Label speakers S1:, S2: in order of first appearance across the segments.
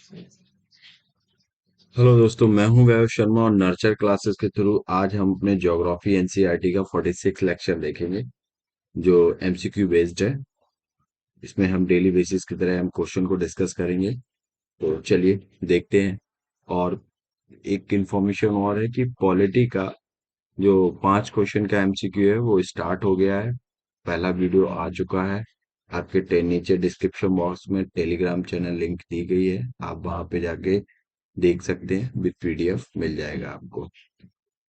S1: Hello दोस्तों, मैं हूं वैभव शर्मा और नर्चर क्लासेस के थ्रू आज हम अपने ज्योग्राफी एनसीईआरटी का 46 लेक्चर देखेंगे जो एमसीक्यू बेस्ड है। इसमें हम डेली बेसिस की तरह हम क्वेश्चन को डिस्कस करेंगे। तो चलिए देखते हैं। और एक इंफॉर्मेशन और है कि पॉलिटी का जो 5 क्वेश्चन का एमसीक्यू है वो स्टार्ट हो गया है। पहला वीडियो आ चुका है। आपके नीचे डिस्क्रिप्शन बॉक्स में टेलीग्राम चैनल लिंक दी गई है, आप वहां पे जाके देख सकते हैं। विद पीडीएफ मिल जाएगा आपको।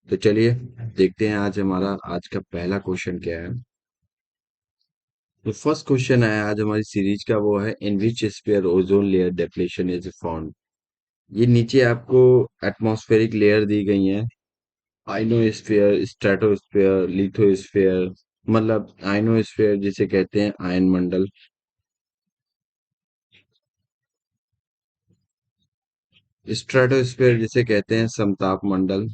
S1: तो चलिए देखते हैं आज हमारा आज का पहला क्वेश्चन क्या है। तो फर्स्ट क्वेश्चन है आज हमारी सीरीज का, वो है in which sphere ozone layer depletion is found. ये नीचे आपको एटमॉस्फेरिक लेयर दी गई हैं। Ionosphere, stratosphere, lithosphere. मतलब आइनोस्फीयर जिसे कहते हैं आयन मंडल, स्ट्रेटोस्फीयर जिसे कहते हैं समताप मंडल,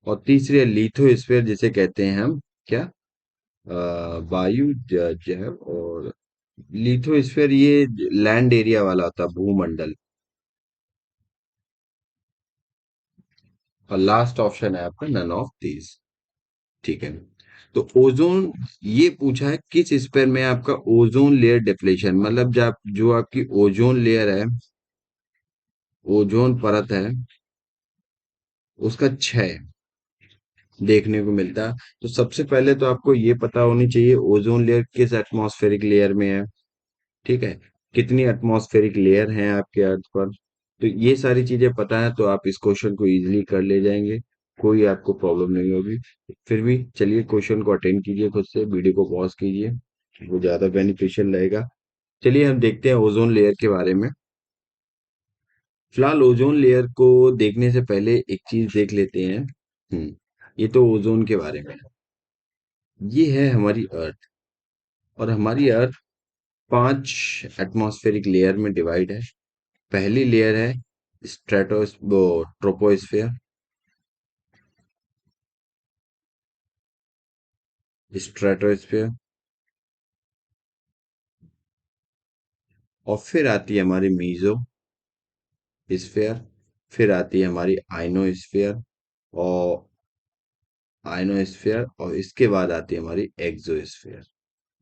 S1: और तीसरी है लिथोस्फीयर जिसे कहते हैं हम क्या, वायु जैव। और लिथोस्फीयर ये लैंड एरिया वाला होता है, भूमंडल। और लास्ट ऑप्शन है आपका नन ऑफ दीज। ठीक है। तो ओजोन, ये पूछा है किस स्पेयर में आपका ओजोन लेयर डिप्लीशन, मतलब जो आपकी ओजोन लेयर है, ओजोन परत है, उसका क्षय देखने को मिलता है। तो सबसे पहले तो आपको ये पता होनी चाहिए ओजोन लेयर किस एटमॉस्फेरिक लेयर में है। ठीक है। कितनी एटमॉस्फेरिक लेयर हैं आपके अर्थ पर। तो ये सारी चीजें पता है तो आप इस क्वेश्चन को इजीली कर ले जाएंगे। कोई आपको प्रॉब्लम नहीं होगी। फिर भी चलिए क्वेश्चन को अटेंड कीजिए, खुद से वीडियो को पॉज कीजिए, वो ज्यादा बेनिफिशियल रहेगा। चलिए हम देखते हैं ओजोन लेयर के बारे में। फिलहाल ओजोन लेयर को देखने से पहले एक चीज देख लेते हैं। ये तो ओजोन के बारे में है। ये है हमारी अर्थ। और हमारी अर्थ 5 एटमॉस्फेरिक लेयर में डिवाइड है। पहली लेयर है स्ट्रेटोस वो ट्रोपोस्फियर, स्ट्रेटोस्फियर। और फिर आती है हमारी मीजो स्फीयर। फिर आती है हमारी आइनोस्फियर और और इसके बाद आती है हमारी एक्सोस्फियर।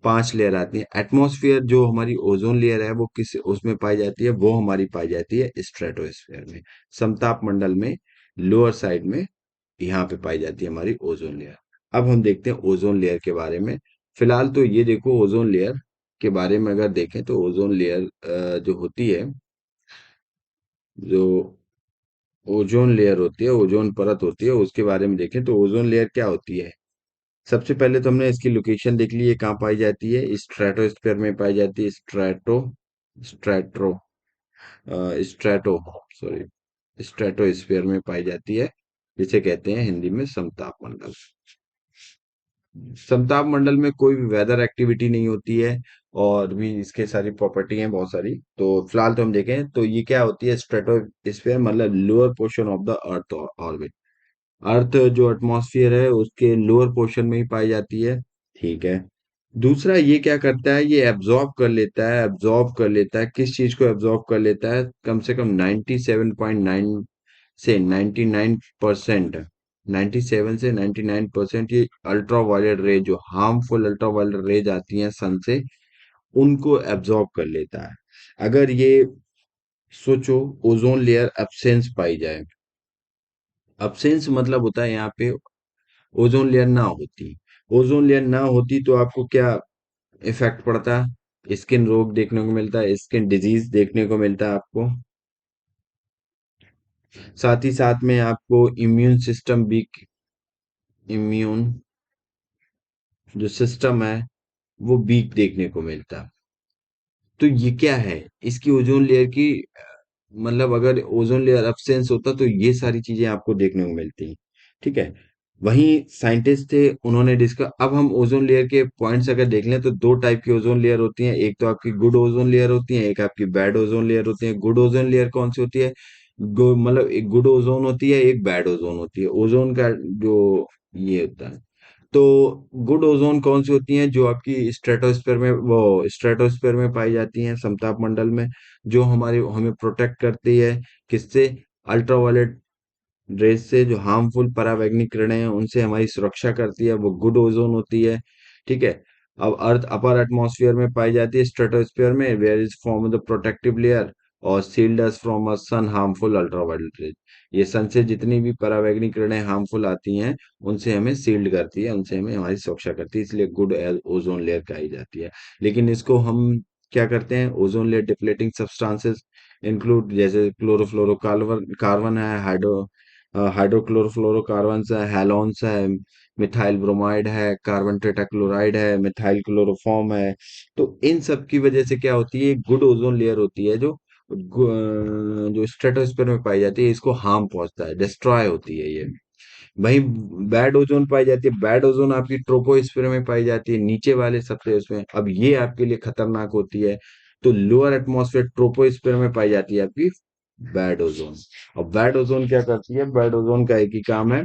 S1: 5 लेयर आती है। एटमॉस्फेयर जो हमारी ओजोन लेयर है वो किस उसमें पाई जाती है, वो हमारी पाई जाती है स्ट्रेटोस्फियर में, समताप मंडल में, लोअर साइड में। यहाँ पे पाई जाती है हमारी ओजोन लेयर। अब हम देखते हैं ओजोन लेयर के बारे में। फिलहाल तो ये देखो, ओजोन लेयर के बारे में अगर देखें तो ओजोन लेयर जो होती है, जो ओजोन लेयर होती है, ओजोन परत होती है, उसके बारे में देखें तो ओजोन लेयर क्या होती है। सबसे पहले तो हमने इसकी लोकेशन देख ली है, कहाँ पाई जाती है, स्ट्रेटोस्फीयर में पाई जाती है। स्ट्रेटो स्ट्रेटो सॉरी स्ट्रेटोस्फीयर में पाई जाती है, जिसे कहते हैं हिंदी में समताप मंडल। समताप मंडल में कोई भी वेदर एक्टिविटी नहीं होती है, और भी इसके सारी प्रॉपर्टी हैं बहुत सारी। तो फिलहाल तो हम देखें तो ये क्या होती है, स्ट्रेटोस्फीयर मतलब lower portion of the earth orbit. Earth जो एटमॉस्फेयर है उसके लोअर पोर्शन में ही पाई जाती है। ठीक है। दूसरा ये क्या करता है, ये एब्जॉर्ब कर लेता है। किस चीज को एब्जॉर्ब कर लेता है, कम से कम 97.9 से 99%, 97 से 99% ये अल्ट्रा वायलेट रे, जो हार्मफुल अल्ट्रा वायलेट रेज आती हैं सन से, उनको एब्जॉर्ब कर लेता है। अगर ये सोचो ओजोन लेयर एब्सेंस पाई जाए, एब्सेंस मतलब होता है यहाँ पे ओजोन लेयर ना होती, ओजोन लेयर ना होती तो आपको क्या इफेक्ट पड़ता है, स्किन रोग देखने को मिलता है, स्किन डिजीज देखने को मिलता है आपको। साथ ही साथ में आपको इम्यून सिस्टम भी, इम्यून जो सिस्टम है वो वीक देखने को मिलता है। तो ये क्या है, इसकी ओजोन लेयर की मतलब अगर ओजोन लेयर एब्सेंस होता तो ये सारी चीजें आपको देखने को मिलती। ठीक है। वहीं साइंटिस्ट थे, उन्होंने डिस्कस, अब हम ओजोन लेयर के पॉइंट्स अगर देख लें तो दो टाइप की ओजोन लेयर होती हैं। एक तो आपकी गुड ओजोन लेयर होती है, एक आपकी बैड ओजोन लेयर होती है। गुड ओजोन लेयर कौन सी होती है, मतलब एक गुड ओजोन होती है, एक बैड ओजोन होती है। ओजोन का जो ये होता है, तो गुड ओजोन कौन सी होती हैं? जो आपकी स्ट्रेटोस्फेयर में, वो स्ट्रेटोस्फेयर में पाई जाती हैं, समताप मंडल में, जो हमारी हमें प्रोटेक्ट करती है। किससे? अल्ट्रावायलेट रेज से। जो हार्मफुल परावैंगनिक किरणें हैं उनसे हमारी सुरक्षा करती है, वो गुड ओजोन होती है। ठीक है। अब अर्थ अपर एटमॉस्फेयर में पाई जाती है, स्ट्रेटोस्फेयर में, where is form the protective layer और shield us from a sun harmful ultraviolet rays. ये सन से जितनी भी परावैंगनिक किरणें हार्मफुल आती हैं उनसे हमें शील्ड करती है, उनसे हमें हमारी सुरक्षा करती है, इसलिए गुड ओजोन लेयर कही जाती है। लेकिन इसको हम क्या करते हैं? Ozone layer depleting substances include, जैसे क्लोरोफ्लोरोकार्बन कार्बन है, हाइड्रोक्लोरोफ्लोरोकार्बन्स है, हैलोन्स है, मिथाइल ब्रोमाइड है, कार्बन टेट्राक्लोराइड है, मिथाइल क्लोरोफॉर्म है। तो इन सब की वजह से क्या होती है? गुड ओजोन लेयर होती है जो जो स्ट्रेटोस्फेयर में पाई जाती है, इसको हार्म पहुंचता है, डिस्ट्रॉय होती है ये। वहीं बैड ओजोन पाई जाती है, बैड ओजोन आपकी ट्रोपोस्फेयर में पाई जाती है, नीचे वाले सबसे उसमें, अब ये आपके लिए खतरनाक होती है। तो लोअर एटमॉस्फेयर ट्रोपोस्फेयर में पाई जाती है आपकी बैड ओजोन। और बैड ओजोन क्या करती है? बैड ओजोन का एक ही काम है,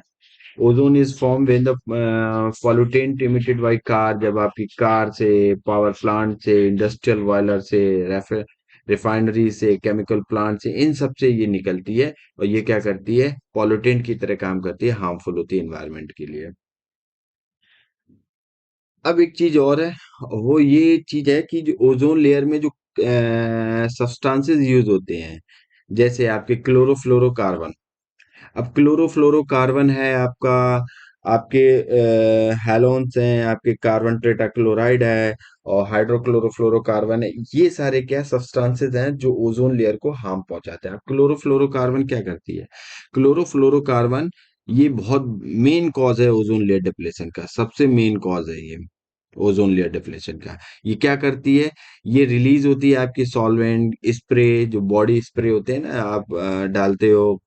S1: ozone is form when the pollutant emitted by car, जब आपकी कार से, पावर प्लांट से, इंडस्ट्रियल बॉयलर से, रिफाइनरी से, केमिकल प्लांट से, इन सब से ये निकलती है। और ये क्या करती है? पॉल्यूटेंट की तरह काम करती है, हार्मफुल होती है इन्वायरमेंट के लिए। अब एक चीज और है, वो ये चीज है कि जो ओजोन लेयर में जो सब्सटेंसेस यूज होते हैं, जैसे आपके क्लोरोफ्लोरोकार्बन। अब क्लोरोफ्लोरोकार्बन है आपका, आपके हैलोन्स हैं, आपके कार्बन टेट्राक्लोराइड है, और हाइड्रोक्लोरोफ्लोरोकार्बन है। ये सारे क्या सब्सटेंसेस हैं जो ओजोन लेयर को हार्म पहुंचाते हैं। अब क्लोरोफ्लोरोकार्बन क्या करती है? क्लोरोफ्लोरोकार्बन ये बहुत मेन कॉज है ओजोन लेयर डिप्लेशन का, सबसे मेन कॉज है ये ओजोन लेयर डिप्लेशन का। ये क्या करती है? ये रिलीज होती है आपकी सॉल्वेंट स्प्रे, जो बॉडी स्प्रे होते हैं ना, आप डालते हो,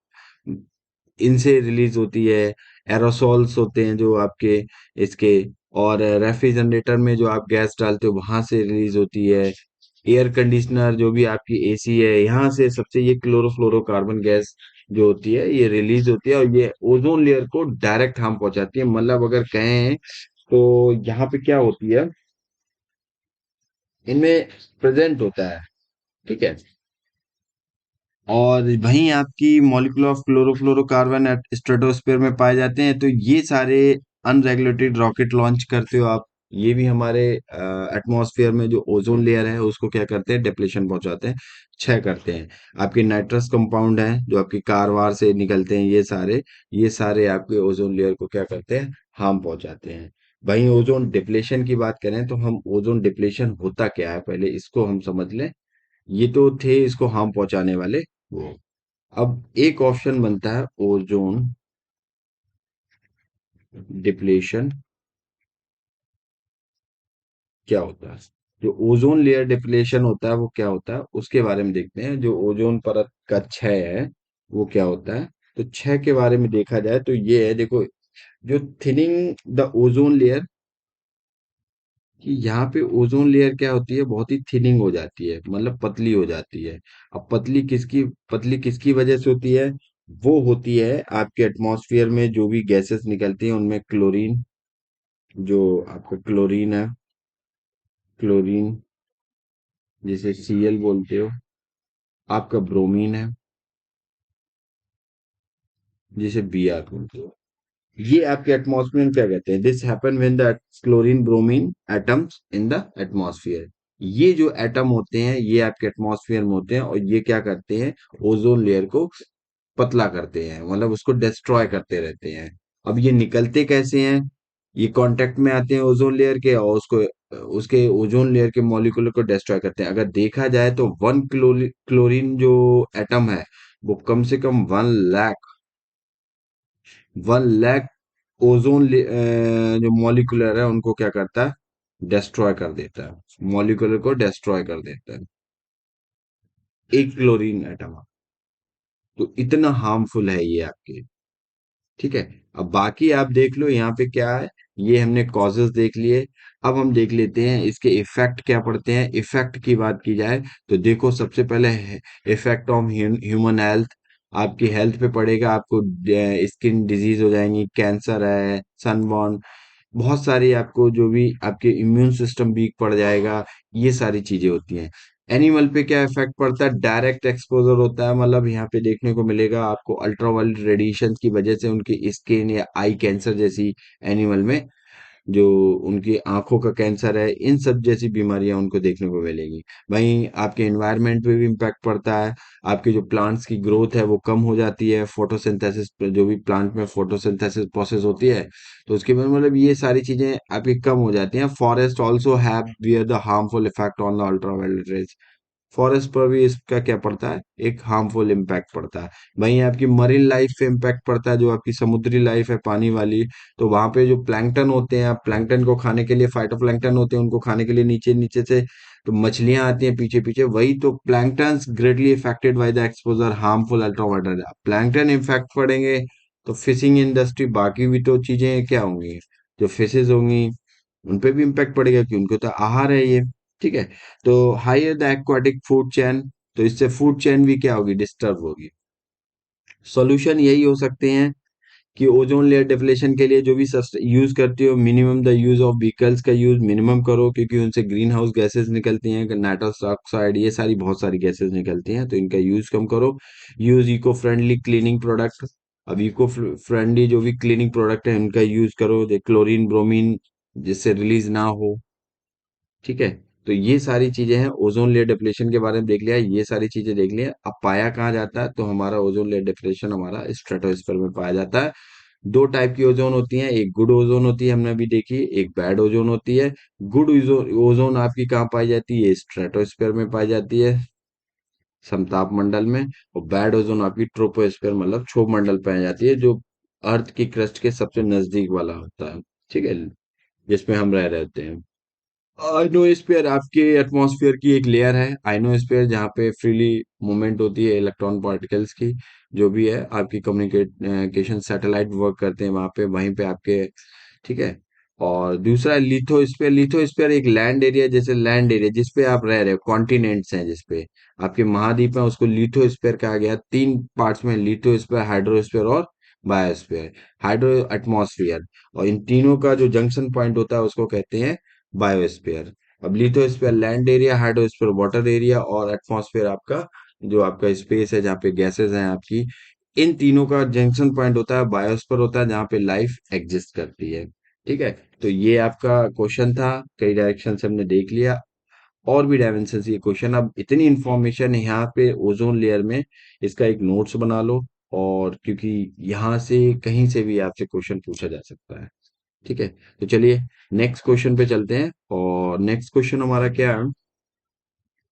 S1: इनसे रिलीज होती है। एरोसॉल्स होते हैं जो आपके इसके, और रेफ्रिजरेटर में जो आप गैस डालते हो वहां से रिलीज होती है। एयर कंडीशनर जो भी आपकी एसी है, यहाँ से सबसे ये क्लोरोफ्लोरोकार्बन गैस जो होती है ये रिलीज होती है, और ये ओजोन लेयर को डायरेक्ट हार्म पहुंचाती है। मतलब अगर कहें तो यहाँ पे क्या होती है, इनमें प्रेजेंट होता है। ठीक है। और वहीं आपकी मॉलिक्यूल ऑफ क्लोरोफ्लोरोकार्बन स्ट्रेटोस्फेयर में पाए जाते हैं। तो ये सारे अनरेगुलेटेड रॉकेट लॉन्च करते हो आप, ये भी हमारे एटमॉस्फेयर में जो ओजोन लेयर है उसको क्या करते हैं? डिप्लेशन पहुंचाते हैं, क्षय करते हैं। आपके नाइट्रस कंपाउंड हैं जो आपकी कार वार से निकलते हैं, ये सारे आपके ओजोन लेयर को क्या करते हैं? हार्म पहुंचाते हैं। वहीं ओजोन डिप्लेशन की बात करें तो हम ओजोन डिप्लेशन होता क्या है पहले इसको हम समझ लें। ये तो थे इसको हार्म पहुंचाने वाले वो। अब एक ऑप्शन बनता है ओजोन डिप्लेशन क्या होता है। जो ओजोन लेयर डिप्लेशन होता है वो क्या होता है उसके बारे में देखते हैं। जो ओजोन परत का क्षय है वो क्या होता है। तो क्षय के बारे में देखा जाए तो ये है, देखो, जो थिनिंग द ओजोन लेयर, कि यहाँ पे ओजोन लेयर क्या होती है? बहुत ही थिनिंग हो जाती है, मतलब पतली हो जाती है। अब पतली किसकी वजह से होती है? वो होती है आपके एटमॉस्फेयर में जो भी गैसेस निकलती हैं उनमें क्लोरीन, जो आपका क्लोरीन है, क्लोरीन जिसे सीएल बोलते हो, आपका ब्रोमीन है जिसे बीआर बोलते हो। ये आपके एटमॉस्फेयर में क्या कहते हैं? This happen when the chlorine bromine atoms in the atmosphere. ये जो एटम होते हैं ये आपके एटमॉस्फेयर में होते हैं, और ये क्या करते हैं? ओजोन लेयर को पतला करते हैं, मतलब उसको डिस्ट्रॉय करते रहते हैं। अब ये निकलते कैसे हैं? ये कांटेक्ट में आते हैं ओजोन लेयर के, और उसको उसके ओजोन लेयर के मॉलिक्यूल को डिस्ट्रॉय करते हैं। अगर देखा जाए तो वन क्लोरीन जो एटम है वो कम से कम 1 लाख ओजोन जो मॉलिक्यूलर है उनको क्या करता है? डिस्ट्रॉय कर देता है, मॉलिक्यूलर को डिस्ट्रॉय कर देता है, एक क्लोरीन एटम। तो इतना हार्मफुल है ये आपके। ठीक है। अब बाकी आप देख लो यहाँ पे क्या है। ये हमने कॉजेस देख लिए। अब हम देख लेते हैं इसके इफेक्ट क्या पड़ते हैं। इफेक्ट की बात की जाए तो देखो, सबसे पहले इफेक्ट ऑन ह्यूमन हेल्थ, आपकी हेल्थ पे पड़ेगा। आपको स्किन डिजीज हो जाएंगी, कैंसर है, सनबर्न, बहुत सारी आपको जो भी आपके इम्यून सिस्टम वीक पड़ जाएगा, ये सारी चीजें होती हैं। एनिमल पे क्या इफेक्ट पड़ता है? डायरेक्ट एक्सपोजर होता है, मतलब यहाँ पे देखने को मिलेगा आपको अल्ट्रावायलेट रेडिएशन की वजह से उनकी स्किन या आई कैंसर जैसी, एनिमल में जो उनकी आंखों का कैंसर है, इन सब जैसी बीमारियां उनको देखने को मिलेगी। वहीं आपके एनवायरनमेंट पे भी इम्पैक्ट पड़ता है। आपके जो प्लांट्स की ग्रोथ है वो कम हो जाती है, फोटोसिंथेसिस, जो भी प्लांट में फोटोसिंथेसिस प्रोसेस होती है, तो उसके बाद मतलब ये सारी चीजें आपकी कम हो जाती हैं। Forest also have bear the harmful effect on the ultraviolet rays. Forest पर भी इसका क्या पड़ता है? एक हार्मफुल इम्पैक्ट पड़ता है। वहीं आपकी मरीन लाइफ पे इम्पैक्ट पड़ता है, जो आपकी समुद्री लाइफ है पानी वाली, तो वहां पे जो प्लैंकटन होते हैं, आप प्लैंकटन को खाने के लिए, फाइटोप्लैंकटन होते हैं उनको खाने के लिए नीचे नीचे से तो मछलियां आती हैं पीछे पीछे, वही तो plankton greatly affected by the exposure harmful ultraviolet. Plankton impact पड़ेंगे तो फिशिंग इंडस्ट्री, बाकी भी तो चीजें क्या होंगी, जो फिशेज होंगी उन पे भी इम्पैक्ट पड़ेगा कि उनको तो आहार है ये। ठीक है। तो higher the aquatic food chain, तो इससे फूड चेन भी क्या होगी, डिस्टर्ब होगी। सॉल्यूशन यही हो सकते हैं कि ओजोन लेयर डिप्लेशन के लिए जो भी यूज करते हो, minimum the use of vehicles का यूज मिनिमम करो, क्योंकि उनसे ग्रीन हाउस गैसेस निकलती हैं, नाइट्रस ऑक्साइड, ये सारी बहुत सारी गैसेस निकलती हैं, तो इनका यूज कम करो। Use eco friendly cleaning product. अब इको फ्रेंडली जो भी क्लीनिंग प्रोडक्ट है उनका यूज करो, जैसे क्लोरीन ब्रोमीन, जिससे रिलीज ना हो। ठीक है। तो ये सारी चीजें हैं, ओजोन लेयर डिप्लेशन के बारे में देख लिया, ये सारी चीजें देख लिया। अब पाया कहाँ जाता है? तो हमारा ओजोन लेयर डिप्लेशन हमारा स्ट्रेटोस्फीयर में पाया जाता है। दो टाइप की ओजोन होती है, एक गुड ओजोन होती है, हमने अभी देखी, एक बैड ओजोन होती है। गुड ओजोन ओजोन आपकी कहाँ पाई जाती है? स्ट्रेटोस्फीयर में पाई जाती है, समताप मंडल में। और बैड ओजोन आपकी ट्रोपोस्फीयर, मतलब क्षोभ मंडल पाई जाती है, जो अर्थ की क्रस्ट के सबसे नजदीक वाला होता है। ठीक है, जिसमें हम रह रहते हैं। आइनोस्फीयर आपके एटमॉस्फेयर की एक लेयर है, आइनोस्फीयर, जहाँ पे फ्रीली मूवमेंट होती है इलेक्ट्रॉन पार्टिकल्स की, जो भी है आपकी कम्युनिकेशन सैटेलाइट वर्क करते हैं वहां पे, वहीं पे आपके। ठीक है। और दूसरा है लिथोस्फीयर। लिथोस्फीयर एक लैंड एरिया, जैसे लैंड एरिया जिसपे आप रह रहे हो, कॉन्टिनेंट्स हैं जिसपे आपके महाद्वीप है, उसको लिथोस्फीयर कहा गया। तीन पार्ट्स में, लिथोस्फीयर, हाइड्रोस्फीयर और बायोस्फीयर। हाइड्रो एटमॉस्फेयर, और इन तीनों का जो जंक्शन पॉइंट होता है उसको कहते हैं बायोस्फीयर। अब lithosphere land area, hydrosphere water area, और एटमॉस्फेयर आपका जो आपका स्पेस है जहाँ पे गैसेस हैं आपकी, इन तीनों का जंक्शन पॉइंट होता है बायोस्फीयर, होता है जहाँ पे लाइफ एग्जिस्ट करती है। ठीक है। तो ये आपका क्वेश्चन था, कई डायरेक्शन से हमने देख लिया, और भी डायमेंशन ये क्वेश्चन। अब इतनी इंफॉर्मेशन है यहाँ पे ओजोन लेयर में, इसका एक नोट्स बना लो, और क्योंकि यहाँ से कहीं से भी आपसे क्वेश्चन पूछा जा सकता है। ठीक है। तो चलिए नेक्स्ट क्वेश्चन पे चलते हैं, और नेक्स्ट क्वेश्चन हमारा क्या है?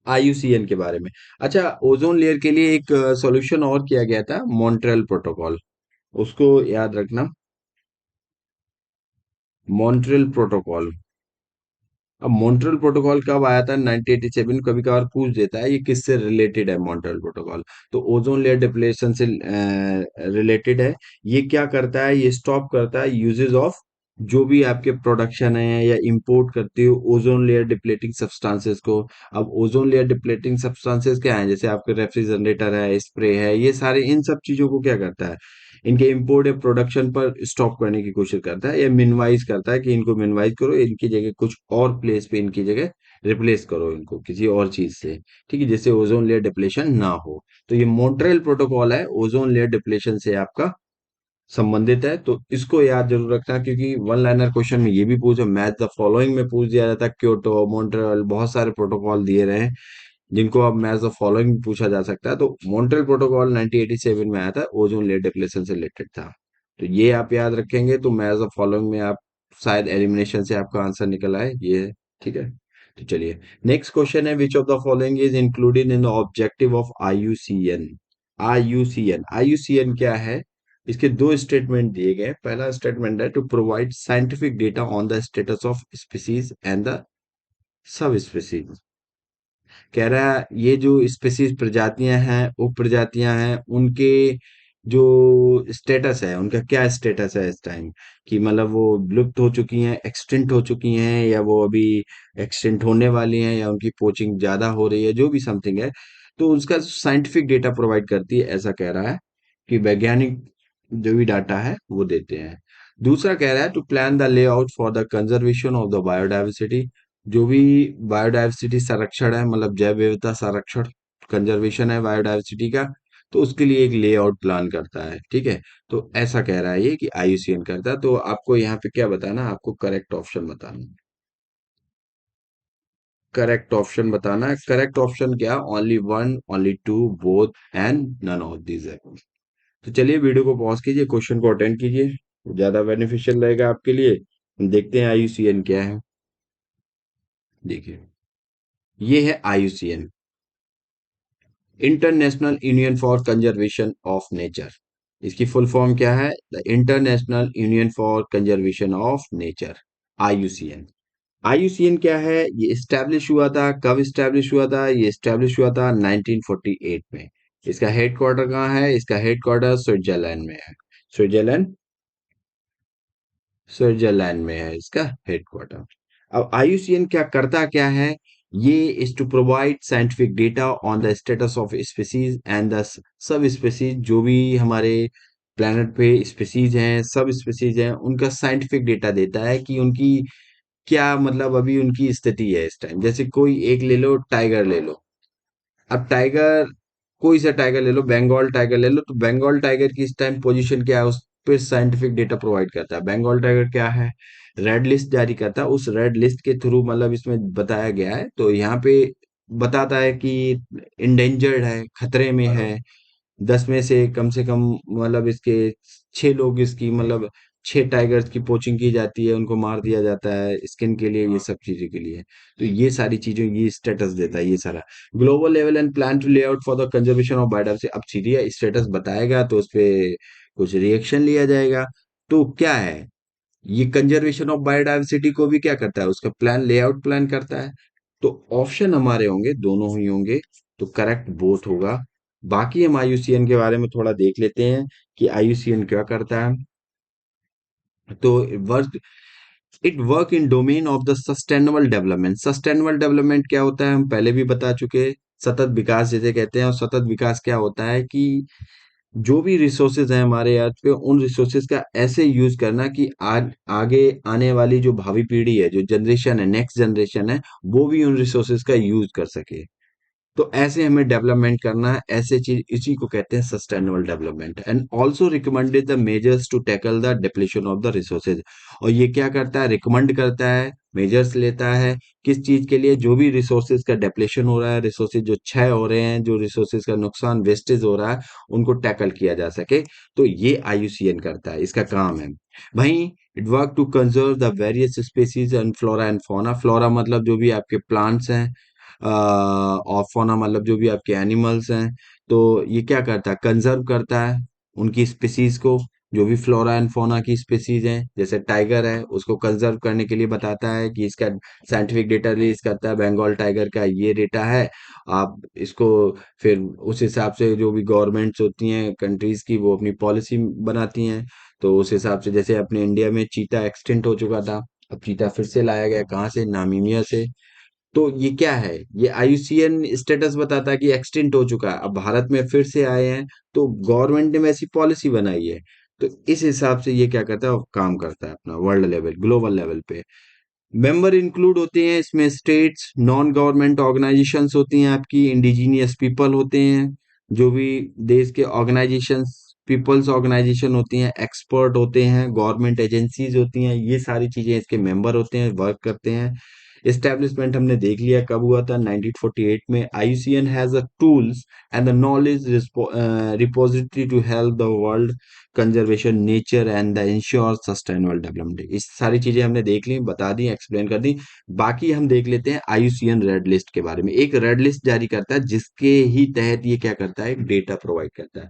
S1: आईयूसीएन के बारे में। अच्छा, ओजोन लेयर के लिए एक सॉल्यूशन और किया गया था, मॉन्ट्रियल प्रोटोकॉल, उसको याद रखना। Montreal protocol. अब मॉन्ट्रियल प्रोटोकॉल कब आया था? 1987। कभी कभार पूछ देता है ये किससे रिलेटेड है मॉन्ट्रियल प्रोटोकॉल, तो ओजोन लेयर डिप्लेशन से रिलेटेड है। ये क्या करता है? ये स्टॉप करता है यूजेस ऑफ जो भी आपके प्रोडक्शन है या इंपोर्ट करते हो ओजोन लेयर डिप्लेटिंग सब्सटेंसेस को। अब ओजोन लेयर डिप्लेटिंग सब्सटेंसेस क्या है? जैसे आपके रेफ्रिजरेटर है, स्प्रे है, ये सारे इन सब चीजों को क्या करता है? इनके इंपोर्ट या प्रोडक्शन पर स्टॉप करने की कोशिश करता है, या मिनिमाइज करता है कि इनको मिनिमाइज करो, इनकी जगह कुछ और प्लेस पे इनकी जगह रिप्लेस करो इनको किसी और चीज से। ठीक है, जिससे ओजोन लेयर डिप्लेशन ना हो। तो ये मॉन्ट्रियल प्रोटोकॉल है, ओजोन लेयर डिप्लेशन से आपका संबंधित है, तो इसको याद जरूर रखना, क्योंकि वन लाइनर क्वेश्चन में ये भी पूछो, मैच द फॉलोइंग में पूछ दिया जाता है, क्योटो, मॉन्ट्रियल, बहुत सारे प्रोटोकॉल दिए रहे हैं जिनको अब मैच द फॉलोइंग पूछा जा सकता है। तो मॉन्ट्रियल प्रोटोकॉल 1987 में आया था, ओजोन लेयर डिप्लेशन से रिलेटेड था। तो ये आप याद रखेंगे तो मैच द फॉलोइंग में आप शायद एलिमिनेशन से आपका आंसर निकल आए ये। ठीक है। तो चलिए नेक्स्ट क्वेश्चन है, विच of the following is included in the objective of IUCN? IUCN, IUCN क्या है? इसके दो स्टेटमेंट दिए गए हैं। पहला स्टेटमेंट है to provide scientific data on the status of species and the subspecies. कह रहा है ये जो स्पीसीज प्रजातियां हैं, उप प्रजातियां हैं, उनके जो स्टेटस है, उनका क्या स्टेटस है इस टाइम, कि मतलब वो विलुप्त हो चुकी हैं, एक्सटिंक्ट हो चुकी हैं, या वो अभी एक्सटिंक्ट होने वाली हैं, या उनकी पोचिंग ज्यादा हो रही है, जो भी समथिंग है, तो उसका साइंटिफिक डेटा प्रोवाइड करती है, ऐसा कह रहा है कि वैज्ञानिक जो भी डाटा है वो देते हैं। दूसरा कह रहा है to plan the layout for the conservation of the biodiversity. जो भी बायोडायवर्सिटी संरक्षण है, मतलब जैव विविधता संरक्षण, कंजर्वेशन है बायोडायवर्सिटी का, तो उसके लिए एक लेआउट प्लान करता है। ठीक है, तो ऐसा कह रहा है ये कि आईयूसीएन करता है। तो आपको यहाँ पे क्या बताना है, आपको करेक्ट ऑप्शन बताना है। करेक्ट ऑप्शन बताना है। करेक्ट ऑप्शन क्या, only one, only two, both and none of these है। तो चलिए वीडियो को पॉज कीजिए, क्वेश्चन को अटेंड कीजिए, ज्यादा बेनिफिशियल रहेगा आपके लिए। हम देखते हैं आईयूसीएन क्या है। देखिए, ये है IUCN, international union for conservation of nature. इसकी फुल फॉर्म क्या है, the international union for conservation of nature, IUCN. IUCN क्या है, ये स्टैब्लिश हुआ था, कब स्टैब्लिश हुआ था, ये स्टैब्लिश हुआ था 1948 में। इसका हेडक्वार्टर कहाँ है, इसका हेडक्वार्टर स्विट्जरलैंड में है। स्विट्जरलैंड, स्विट्जरलैंड में है इसका हेडक्वार्टर। अब आईयूसीएन क्या करता क्या है, ये is to provide scientific data on the status of species and the subspecies. जो भी हमारे प्लेनेट पे स्पीसीज हैं, सब स्पीसीज हैं, उनका साइंटिफिक डेटा देता है कि उनकी क्या, मतलब अभी उनकी स्थिति है इस टाइम। जैसे कोई एक ले लो, टाइगर ले लो। अब टाइगर, कोई सा टाइगर ले लो, बंगाल टाइगर ले लो, तो बंगाल टाइगर की इस टाइम पोजीशन क्या है, उस पे साइंटिफिक डेटा प्रोवाइड करता है। बंगाल टाइगर क्या है, रेड लिस्ट जारी करता है। उस रेड लिस्ट के थ्रू, मतलब इसमें बताया गया है, तो यहाँ पे बताता है कि इंडेंजर्ड है, खतरे में है। 10 में से कम, मतलब इसके 6 लोग, इसकी मतलब 6 टाइगर्स की पोचिंग की जाती है, उनको मार दिया जाता है स्किन के लिए, ये सब चीज़ों के लिए। तो ये सारी चीज़ें, ये स्टेटस देता है ये सारा। Global level and plan to lay out for the conservation of biodiversity. अब सीरिया स्टेटस बताएगा तो उस पे कुछ रिएक्शन लिया जाएगा। तो क्या है, ये कंजर्वेशन ऑफ बायोडायवर्सिटी को भी क्या करता है, उसका प्लान, लेआउट प्लान करता है। तो ऑप्शन हमारे होंगे, दोनों ही होंगे, तो करेक्ट बोथ होगा। बाकी हम आईयूसीएन के बारे में थोड़ा देख लेते हैं कि आईयूसीएन क्या करता है। तो work, it work in domain of the sustainable development. Sustainable development क्या होता है, हम पहले भी बता चुके, सतत विकास जिसे कहते हैं। और सतत विकास क्या होता है कि जो भी रिसोर्सेज हैं हमारे अर्थ पे, उन रिसोर्सेज का ऐसे यूज करना कि आगे आने वाली जो भावी पीढ़ी है, जो जनरेशन है, नेक्स्ट जनरेशन है, वो भी उन रिसोर्सेज का यूज कर सके। तो ऐसे हमें डेवलपमेंट करना है, ऐसे चीज, इसी को कहते हैं sustainable development. And also recommended the measures to tackle the depletion of the resources. और ये क्या करता है, रिकमेंड करता है, मेजर्स लेता है, किस चीज के लिए, जो भी रिसोर्सेज का डिप्लीशन हो रहा है, रिसोर्सेज जो क्षय हो रहे हैं, जो रिसोर्सेज का नुकसान, वेस्टेज हो रहा है, उनको टैकल किया जा सके। तो ये आईयूसीएन करता है, इसका काम है। वहीं it work to conserve the various species and flora and fauna. Flora मतलब जो भी आपके प्लांट्स हैं, और फौना मतलब जो भी आपके एनिमल्स हैं। तो ये क्या करता है, कंजर्व करता है उनकी स्पीसीज को। जो भी फ्लोरा एंड फौना की स्पीसीज हैं, जैसे टाइगर है, उसको कंजर्व करने के लिए बताता है कि इसका साइंटिफिक डेटा रिलीज करता है, बंगाल टाइगर का ये डेटा है। आप इसको फिर उस हिसाब से, जो भी गवर्नमेंट्स होती हैं कंट्रीज की, वो अपनी पॉलिसी बनाती हैं। तो उस हिसाब से, जैसे अपने इंडिया में चीता एक्सटिंक्ट हो चुका था, अब चीता फिर से लाया गया, कहाँ से, नामीबिया से। तो ये क्या है, ये आईयूसीएन स्टेटस बताता है कि एक्सटिंक्ट हो चुका है, अब भारत में फिर से आए हैं। तो गवर्नमेंट ने वैसी पॉलिसी बनाई है। तो इस हिसाब से ये क्या करता है, वो काम करता है अपना वर्ल्ड लेवल, ग्लोबल लेवल पे। मेंबर इंक्लूड होते हैं इसमें स्टेट्स, नॉन गवर्नमेंट ऑर्गेनाइजेशंस होती हैं आपकी, इंडिजीनियस पीपल होते हैं, जो भी देश के ऑर्गेनाइजेशंस, पीपल्स ऑर्गेनाइजेशन होती हैं, एक्सपर्ट होते हैं, गवर्नमेंट एजेंसीज होती हैं, ये सारी चीजें इसके मेंबर होते हैं, वर्क करते हैं। एस्टेब्लिशमेंट हमने देख लिया कब हुआ था, 1948 में। IUCN has a tools and the knowledge repository to help the world conservation nature and the ensure sustainable development. इस सारी चीजें हमने देख ली, बता दी, एक्सप्लेन कर दी। बाकी हम देख लेते हैं आईयूसीएन रेड लिस्ट के बारे में। एक रेड लिस्ट जारी करता है, जिसके ही तहत ये क्या करता है, डेटा प्रोवाइड करता है।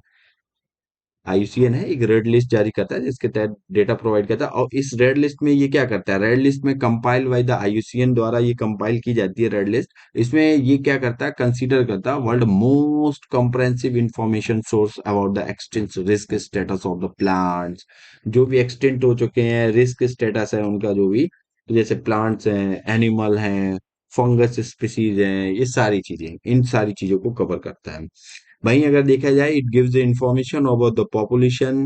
S1: आईयूसीएन है, एक रेड लिस्ट जारी करता है, जिसके तहत डेटा प्रोवाइड करता है। और इस रेड लिस्ट में ये क्या करता है, रेड लिस्ट में कंपाइल बाय द आईयूसीएन द्वारा ये कंपाइल की जाती है रेड लिस्ट। इसमें ये क्या करता है, कंसीडर करता है world most comprehensive information source about the extent risk status of the plants. जो भी एक्सटेंट हो चुके हैं, रिस्क स्टेटस है उनका, जो भी, तो जैसे प्लांट्स हैं, एनिमल हैं, फंगस स्पीसीज हैं, ये सारी चीजें, इन सारी चीजों को कवर करता है। वहीं अगर देखा जाए, it gives the information about the population,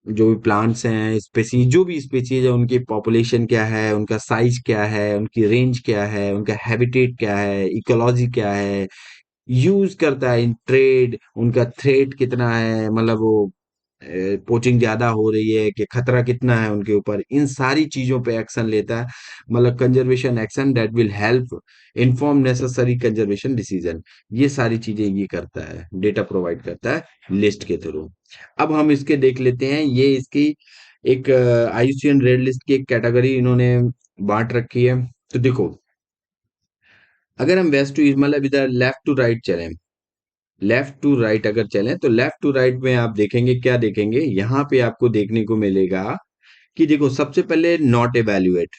S1: जो भी प्लांट्स हैं, स्पेसीज, जो भी स्पेसीज है, उनकी पॉपुलेशन क्या है, उनका साइज क्या है, उनकी रेंज क्या है, उनका हैबिटेट क्या है, इकोलॉजी क्या है, यूज करता है इन ट्रेड, उनका थ्रेट कितना है, मतलब वो पोचिंग ज्यादा हो रही है कि खतरा कितना है उनके ऊपर, इन सारी चीजों पे एक्शन लेता है। मतलब conservation action that will help inform necessary conservation decision, ये सारी चीजें ये करता है, डेटा प्रोवाइड करता है लिस्ट के थ्रू। अब हम इसके देख लेते हैं, ये इसकी एक आईयूसीएन रेड लिस्ट की एक कैटेगरी इन्होंने बांट रखी है। तो देखो, अगर हम वेस्ट टू ईस्ट, मतलब इधर लेफ्ट टू राइट चलें, लेफ्ट टू राइट अगर चलें, तो लेफ्ट टू राइट में आप देखेंगे, क्या देखेंगे यहाँ पे आपको देखने को मिलेगा कि देखो, सबसे पहले नॉट एवेल्युएट,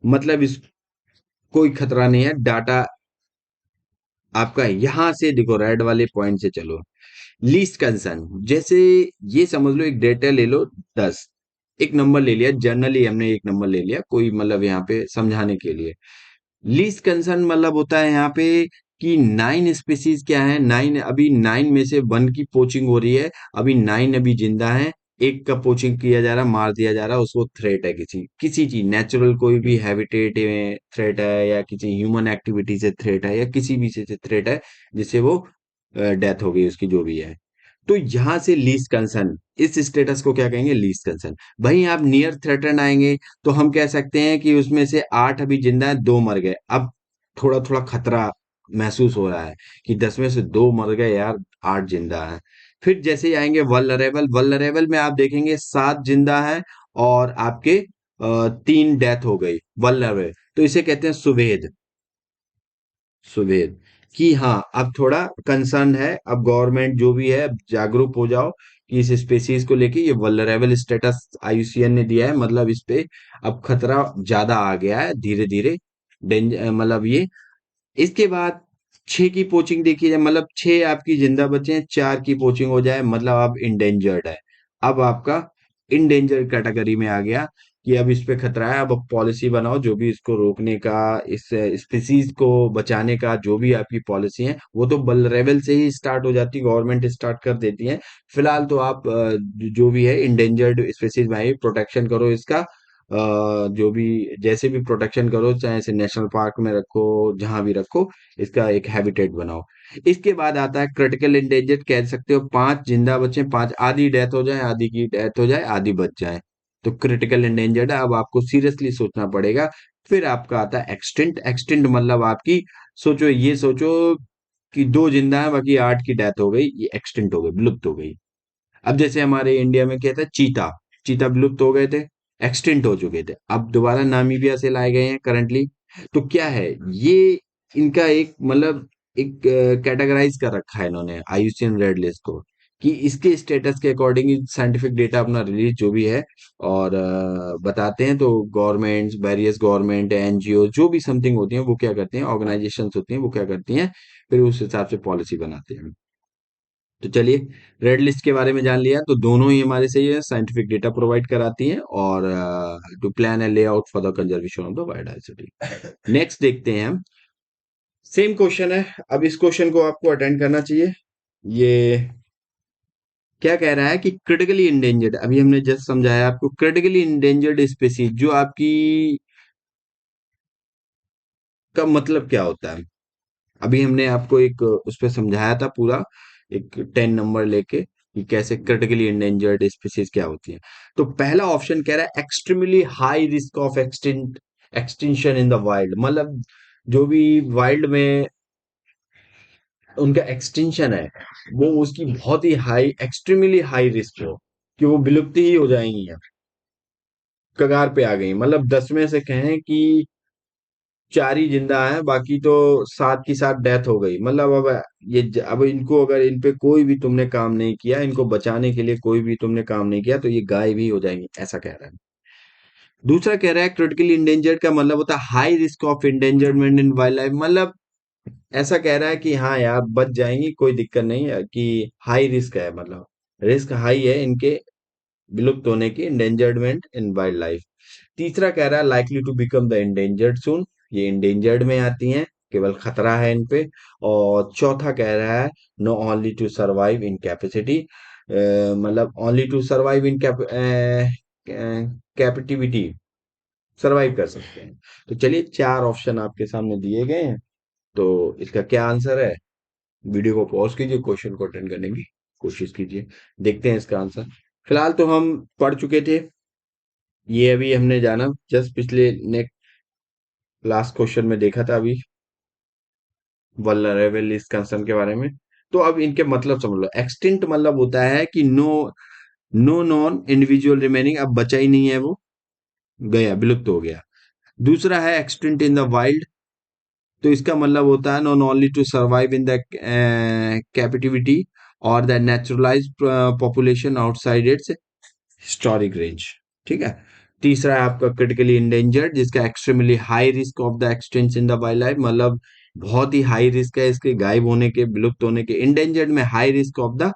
S1: मतलब इस कोई खतरा नहीं है, डाटा आपका यहां से देखो, रेड वाले पॉइंट से चलो, लीस्ट कंसर्न, जैसे ये समझ लो एक डेटा ले लो 10, एक नंबर ले लिया, जनरली हमने एक नंबर ले लिया, कोई मतलब यहाँ पे समझाने के लिए। लीस्ट कंसर्न मतलब होता है यहाँ पे कि 9 स्पीसीज क्या है, 9, अभी 9 में से 1 की पोचिंग हो रही है, अभी 9 अभी जिंदा है, एक का पोचिंग किया जा रहा, मार दिया जा रहा, उसको थ्रेट है, किसी किसी चीज, नेचुरल कोई भी हैबिटेट में थ्रेट है, या किसी ह्यूमन एक्टिविटी से थ्रेट है, या किसी भी से थ्रेट है, जिससे वो डेथ हो गई उसकी, जो भी है। तो यहां से लीस्ट कंसर्न, इस स्टेटस को क्या कहेंगे, लीस्ट कंसर्न। वहीं आप नियर थ्रेटन आएंगे, तो हम कह सकते हैं कि उसमें से 8 अभी जिंदा है, 2 मर गए, अब थोड़ा थोड़ा खतरा महसूस हो रहा है कि 10 में से 2 मर गए यार, 8 जिंदा है। फिर जैसे ही आएंगे वल्नरेबल, वल्नरेबल में आप देखेंगे 7 जिंदा है, और आपके 3 डेथ हो गई, वल्नरेबल, तो इसे कहते हैं सुवेद, सुबेर, कि हाँ अब थोड़ा कंसर्न है, अब गवर्नमेंट जो भी है, अब जागरूक हो जाओ कि इस स्पेसीज को लेके, ये वल्नरेबल स्टेटस आईयूसीएन ने दिया है, मतलब इस पे अब खतरा ज्यादा आ गया है धीरे धीरे, डेंजर, मतलब ये। इसके बाद 6 की पोचिंग देखी जाए, मतलब 6 आपकी जिंदा बचे हैं, 4 की पोचिंग हो जाए, मतलब अब इंडेंजर्ड है, अब आपका इंडेंजर्ड कैटेगरी में आ गया, कि अब इस पे खतरा है, अब पॉलिसी बनाओ जो भी इसको रोकने का, इस स्पीसीज को बचाने का, जो भी आपकी पॉलिसी है, वो तो वल्नरेबल से ही स्टार्ट हो जाती है, गवर्नमेंट स्टार्ट कर देती है। फिलहाल तो आप जो भी है इंडेंजर्ड स्पीसीज में प्रोटेक्शन करो इसका, जो भी, जैसे भी प्रोटेक्शन करो, चाहे इसे नेशनल पार्क में रखो, जहां भी रखो, इसका एक हैबिटेट बनाओ। इसके बाद आता है क्रिटिकल इंडेंजर्ड, कह सकते हो 5 जिंदा बचे, 5, आधी डेथ हो जाए, आधी की डेथ हो जाए, आधी बच जाए, तो क्रिटिकल इंडेंजर्ड है, अब आपको सीरियसली सोचना पड़ेगा। फिर आपका आता है एक्सटिंक्ट, एक्सटिंक्ट मतलब आपकी, सोचो, ये सोचो कि 2 जिंदा है, बाकी 8 की डेथ हो गई, ये एक्सटिंक्ट हो गई, विलुप्त हो गई। अब जैसे हमारे इंडिया में क्या था, चीता, चीता विलुप्त हो गए थे, एक्सटिंक्ट हो चुके थे, अब दोबारा नामीबिया से लाए गए हैं करंटली। तो क्या है ये, इनका एक मतलब एक कैटेगराइज कर रखा है इन्होंने आईयूसीएन रेड लिस्ट को, कि इसके स्टेटस के अकॉर्डिंग साइंटिफिक डेटा अपना रिलीज जो भी है, और बताते हैं, तो गवर्नमेंट्स, वेरियस गवर्नमेंट एनजीओ जो भी समथिंग होती हैं, वो क्या करती हैं, ऑर्गेनाइजेशंस होती हैं, वो क्या करती हैं, फिर उस हिसाब से पॉलिसी बनाते हैं। तो चलिए, रेड लिस्ट के बारे में जान लिया, तो दोनों ही हमारे सही है, साइंटिफिक डेटा प्रोवाइड कराती हैं, और to plan a layout for the conservation of the biodiversity. Next देखते हैं हम, सेम क्वेश्चन है, अब इस क्वेश्चन को आपको अटेंड करना चाहिए। ये क्या कह रहा है कि क्रिटिकली इंडेंजर्ड, अभी हमने जस्ट समझाया आपको, क्रिटिकली इंडेंजर्ड स्पीसीज जो आपकी, का मतलब क्या होता है, अभी हमने आपको एक उस पर समझाया था पूरा, एक 10 नंबर लेके, कि कैसे क्रिटिकली इंडेंजर्ड स्पीसीज क्या होती है। तो पहला ऑप्शन कह रहा है extremely high risk of extinction in the wild, मतलब जो भी वाइल्ड में उनका एक्सटिंक्शन है, वो उसकी बहुत ही हाई, एक्सट्रीमली हाई रिस्क हो, कि वो विलुप्त ही हो जाएंगी, कगार पे आ गई, मतलब 10 में से कहें कि 4 ही जिंदा हैं, बाकी तो 7 की 7 डेथ हो गई, मतलब अब अब इनको, अगर इन पे कोई भी तुमने काम नहीं किया, इनको बचाने के लिए कोई भी तुमने काम नहीं किया, तो ये गायब ही हो जाएंगी, ऐसा कह रहा है। दूसरा कह रहा है क्रिटिकली इंडेंजर्ड का मतलब होता है high risk of endangerment in wild life, मतलब ऐसा कह रहा है कि हाँ यार बच जाएंगी, कोई दिक्कत नहीं है, कि हाई रिस्क है, मतलब रिस्क हाई है इनके विलुप्त होने की, इंडेंजरमेंट इन वाइल्ड लाइफ। तीसरा कह रहा है likely to become the endangered soon, ये इंडेंजर्ड में आती हैं, केवल खतरा है इन पे। और चौथा कह रहा है no only to survive in capacity, मतलब only to survive in captivity, survive कर सकते हैं। तो चलिए, चार ऑप्शन आपके सामने दिए गए हैं, तो इसका क्या आंसर है? वीडियो को पॉज कीजिए, क्वेश्चन को अटेंड करने की कोशिश कीजिए, देखते हैं इसका आंसर। फिलहाल तो हम पढ़ चुके थे, ये अभी हमने जाना जस्ट पिछले नेक्स्ट लास्ट क्वेश्चन में देखा था अभी, वल्नरेबल इस कंसर्न के बारे में। तो अब इनके मतलब समझ लो। एक्सटिंक्ट मतलब होता है कि no, no non individual remaining, अब बचा ही नहीं है, वो गया, विलुप्त हो गया। दूसरा है एक्सटिंक्ट इन द वाइल्ड, तो इसका मतलब होता है non only to survive in the captivity और the naturalize population outside its historic range. ठीक है। तीसरा है आपका क्रिटिकली इंडेंजर्ड, जिसका extremely high risk of the extinction in the wild life, मतलब बहुत ही हाई रिस्क है इसके गायब होने के, विलुप्त होने के। इंडेंजर्ड में high risk of the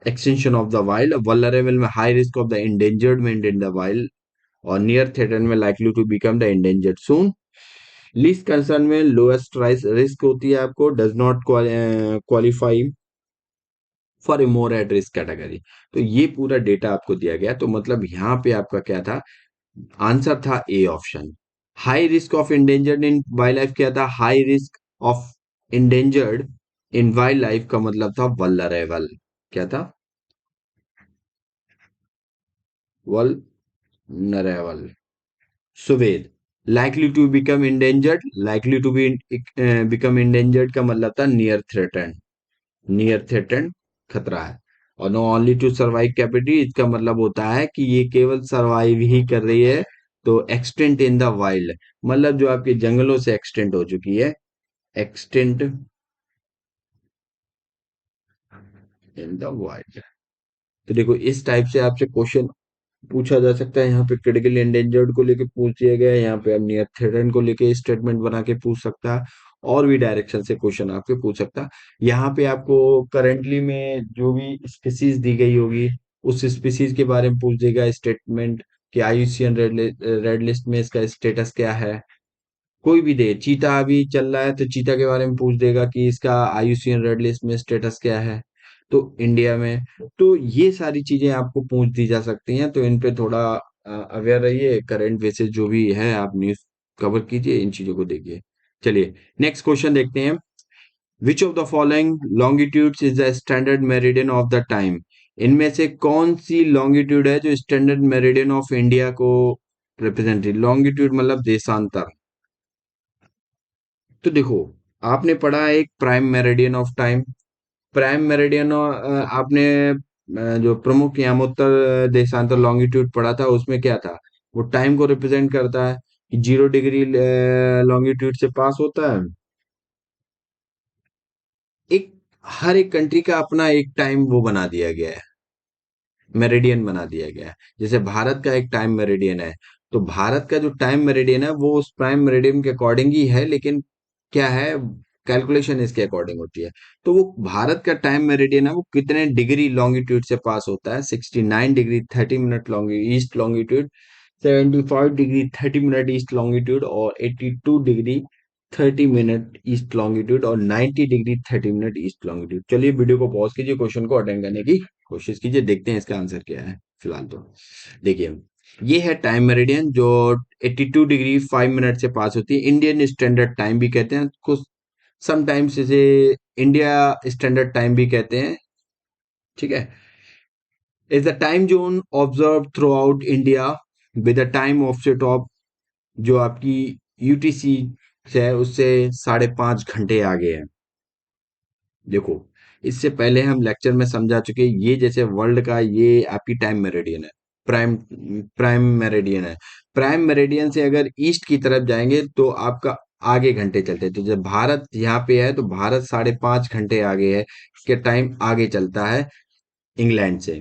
S1: extension of the wild, vulnerable में high risk of the endangerment in the wild, और नियर थ्रेटन में likely to become the endangered soon. Least concern में लोएस्ट रिस्क होती है आपको, does not qualify for a more at risk category. तो ये पूरा डेटा आपको दिया गया, तो मतलब यहाँ पे आपका क्या था, आंसर था a option. High risk of endangered in wild life क्या था? High risk of endangered in wild life का मतलब था वल्नरेबल। क्या था? वल्नरेबल। सुवेद। Likely to become endangered, likely to be become endangered का मतलब था नियर थ्रेटन, नियर थ्रेटन, खतरा है। और नो ओनली टू सर्वाइव कैपिटी, इसका मतलब होता है कि ये केवल सर्वाइव ही कर रही है। तो एक्सटेंट इन द वाइल्ड, मतलब जो आपके जंगलों से एक्सटेंट हो चुकी है, एक्सटेंट इन द वाइल्ड। तो देखो, इस टाइप से आपसे क्वेश्चन पूछा जा सकता है। यहाँ पे क्रिटिकल एंडेंजर्ड को लेके पूछ दिया गया है, यहाँ पे अब नियर थ्रेटन को लेके स्टेटमेंट बना के पूछ सकता है, और भी डायरेक्शन से क्वेश्चन आपके पूछ सकता है। यहाँ पे आपको करेंटली में जो भी स्पीसीज दी गई होगी, उस स्पीसीज के बारे में पूछ देगा स्टेटमेंट, कि आईयूसीएन रेड लिस्ट में इसका स्टेटस क्या है। कोई भी दे, चीता अभी चल रहा है तो चीता के बारे में पूछ देगा कि इसका आईयूसीएन रेड लिस्ट में स्टेटस क्या है, तो इंडिया में। तो ये सारी चीजें आपको पूछ दी जा सकती हैं, तो इन पे थोड़ा अवेयर रहिए। करंट बेसिस जो भी है, आप न्यूज कवर कीजिए, इन चीजों को देखिए। चलिए, नेक्स्ट क्वेश्चन देखते हैं। विच of the following longitudes is the standard meridian of the time? इनमें से कौन सी लॉन्गिट्यूड है जो स्टैंडर्ड मेरिडियन ऑफ इंडिया को रिप्रेजेंट? लॉन्गिट्यूड मतलब देशांतर। तो देखो, आपने पढ़ा है एक prime meridian of time. Prime meridian आपने जो प्रमुख यामोत्तर देशांतर लॉन्गिट्यूड पढ़ा था, उसमें क्या था? वो टाइम को रिप्रेजेंट करता है कि 0 डिग्री लॉन्गिट्यूड से पास होता है। एक, हर एक कंट्री का अपना एक टाइम वो बना दिया गया है, मेरिडियन बना दिया गया है। जैसे भारत का एक टाइम मेरिडियन है, तो भारत का जो टाइम मेरिडियन है वो उस प्राइम मेरिडियन के अकॉर्डिंग ही है, लेकिन क्या है, कैलकुलेशन इसके अकॉर्डिंग होती है। तो वो भारत का टाइम मेरिडियन है, वो कितने डिग्री लॉन्गिट्यूड से पास होता है? 69 degree 30 minute east longitude, 75 degree 30 minute east longitude, और 82 डिग्री 30 मिनट ईस्ट लॉन्गिट्यूड, और 90 डिग्री 30 मिनट ईस्ट लॉन्गिट्यूड। चलिए, वीडियो को पॉज कीजिए, क्वेश्चन को अटेंड करने की कोशिश कीजिए, देखते हैं इसका आंसर क्या है। फिलहाल तो देखिए, ये है टाइम मेरिडियन जो 82 डिग्री 5 मिनट से पास होती है। इंडियन स्टैंडर्ड टाइम भी कहते हैं कुछ, समटाइम्स इसे इंडिया स्टैंडर्ड टाइम भी कहते हैं। ठीक है। Is the time zone observe through out India with the time offset of, जो आपकी यूटीसी है उससे 5.5 घंटे आगे है। देखो, इससे पहले हम लेक्चर में समझा चुके, ये जैसे वर्ल्ड का ये आपकी टाइम मेरिडियन है, प्राइम प्राइम मेरिडियन है। प्राइम मेरिडियन से अगर ईस्ट की तरफ जाएंगे तो आपका आगे घंटे चलते हैं। तो जब भारत यहाँ पे है, तो भारत 5.5 घंटे आगे है, इसके टाइम आगे चलता है इंग्लैंड से।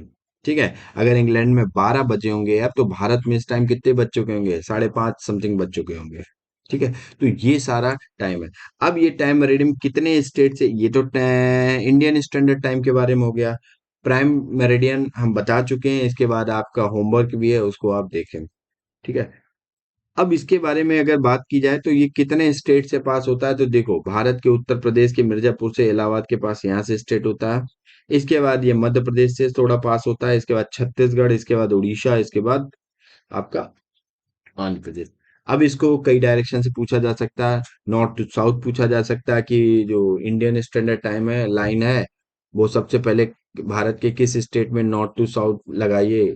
S1: ठीक है। अगर इंग्लैंड में 12 बजे होंगे अब, तो भारत में इस टाइम कितने बज चुके होंगे? 5:30 समथिंग बज चुके होंगे। ठीक है। तो ये सारा टाइम है। अब ये टाइम मेरिडियन कितने स्टेट से, ये तो इंडियन स्टैंडर्ड टाइम के बारे में हो गया। प्राइम मेरिडियन हम बता चुके हैं, इसके बाद आपका होमवर्क भी है, उसको आप देखें। ठीक है। अब इसके बारे में अगर बात की जाए तो ये कितने स्टेट से पास होता है, तो देखो, भारत के उत्तर प्रदेश के मिर्जापुर से इलाहाबाद के पास यहाँ से स्टेट होता है। इसके बाद ये मध्य प्रदेश से थोड़ा पास होता है, इसके बाद छत्तीसगढ़, इसके बाद उड़ीसा, इसके बाद आपका आंध्र प्रदेश। अब इसको कई डायरेक्शन से पूछा जा सकता है, नॉर्थ टू साउथ पूछा जा सकता है कि जो इंडियन स्टैंडर्ड टाइम है, लाइन है, वो सबसे पहले भारत के किस स्टेट में नॉर्थ टू साउथ लगाइए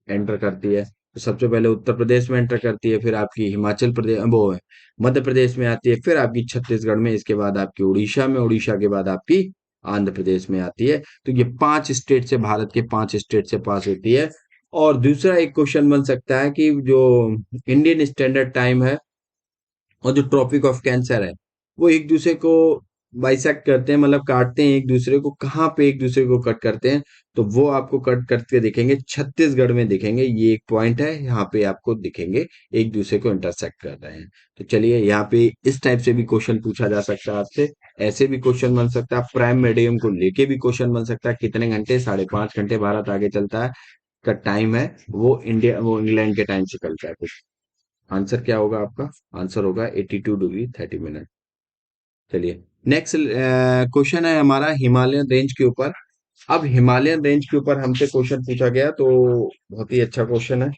S1: एंटर करती है। तो सबसे पहले उत्तर प्रदेश में एंटर करती है, फिर आपकी हिमाचल प्रदेश, वो है मध्य प्रदेश में आती है, फिर आपकी छत्तीसगढ़ में, इसके बाद आपकी उड़ीसा में, उड़ीसा के बाद आपकी आंध्र प्रदेश में आती है। तो ये 5 स्टेट से, भारत के 5 स्टेट से पास होती है। और दूसरा एक क्वेश्चन बन सकता है कि जो इंडियन स्टैंडर्ड टाइम है और जो ट्रॉपिक ऑफ कैंसर है, वो एक दूसरे को बाइसेक्ट करते हैं, मतलब काटते हैं एक दूसरे को, कहाँ पे एक दूसरे को कट करते हैं, तो वो आपको कट करके दिखेंगे, छत्तीसगढ़ में दिखेंगे। ये एक पॉइंट है, यहाँ पे आपको दिखेंगे एक दूसरे को इंटरसेक्ट कर रहे हैं। तो चलिए, यहाँ पे इस टाइप से भी क्वेश्चन पूछा जा सकता है आपसे, ऐसे भी क्वेश्चन बन सकता है, प्राइम मीडियम को लेके भी क्वेश्चन बन सकता है, कितने घंटे, 5.5 घंटे भारत आगे चलता है का टाइम है, वो इंग्लैंड के टाइम से चलता है कुछ। आंसर क्या होगा आपका? आंसर होगा 82 डिग्री 30 मिनट। चलिए, नेक्स्ट क्वेश्चन है हमारा हिमालयन रेंज के ऊपर। अब हिमालयन रेंज के ऊपर हमसे क्वेश्चन पूछा गया, तो बहुत ही अच्छा क्वेश्चन है,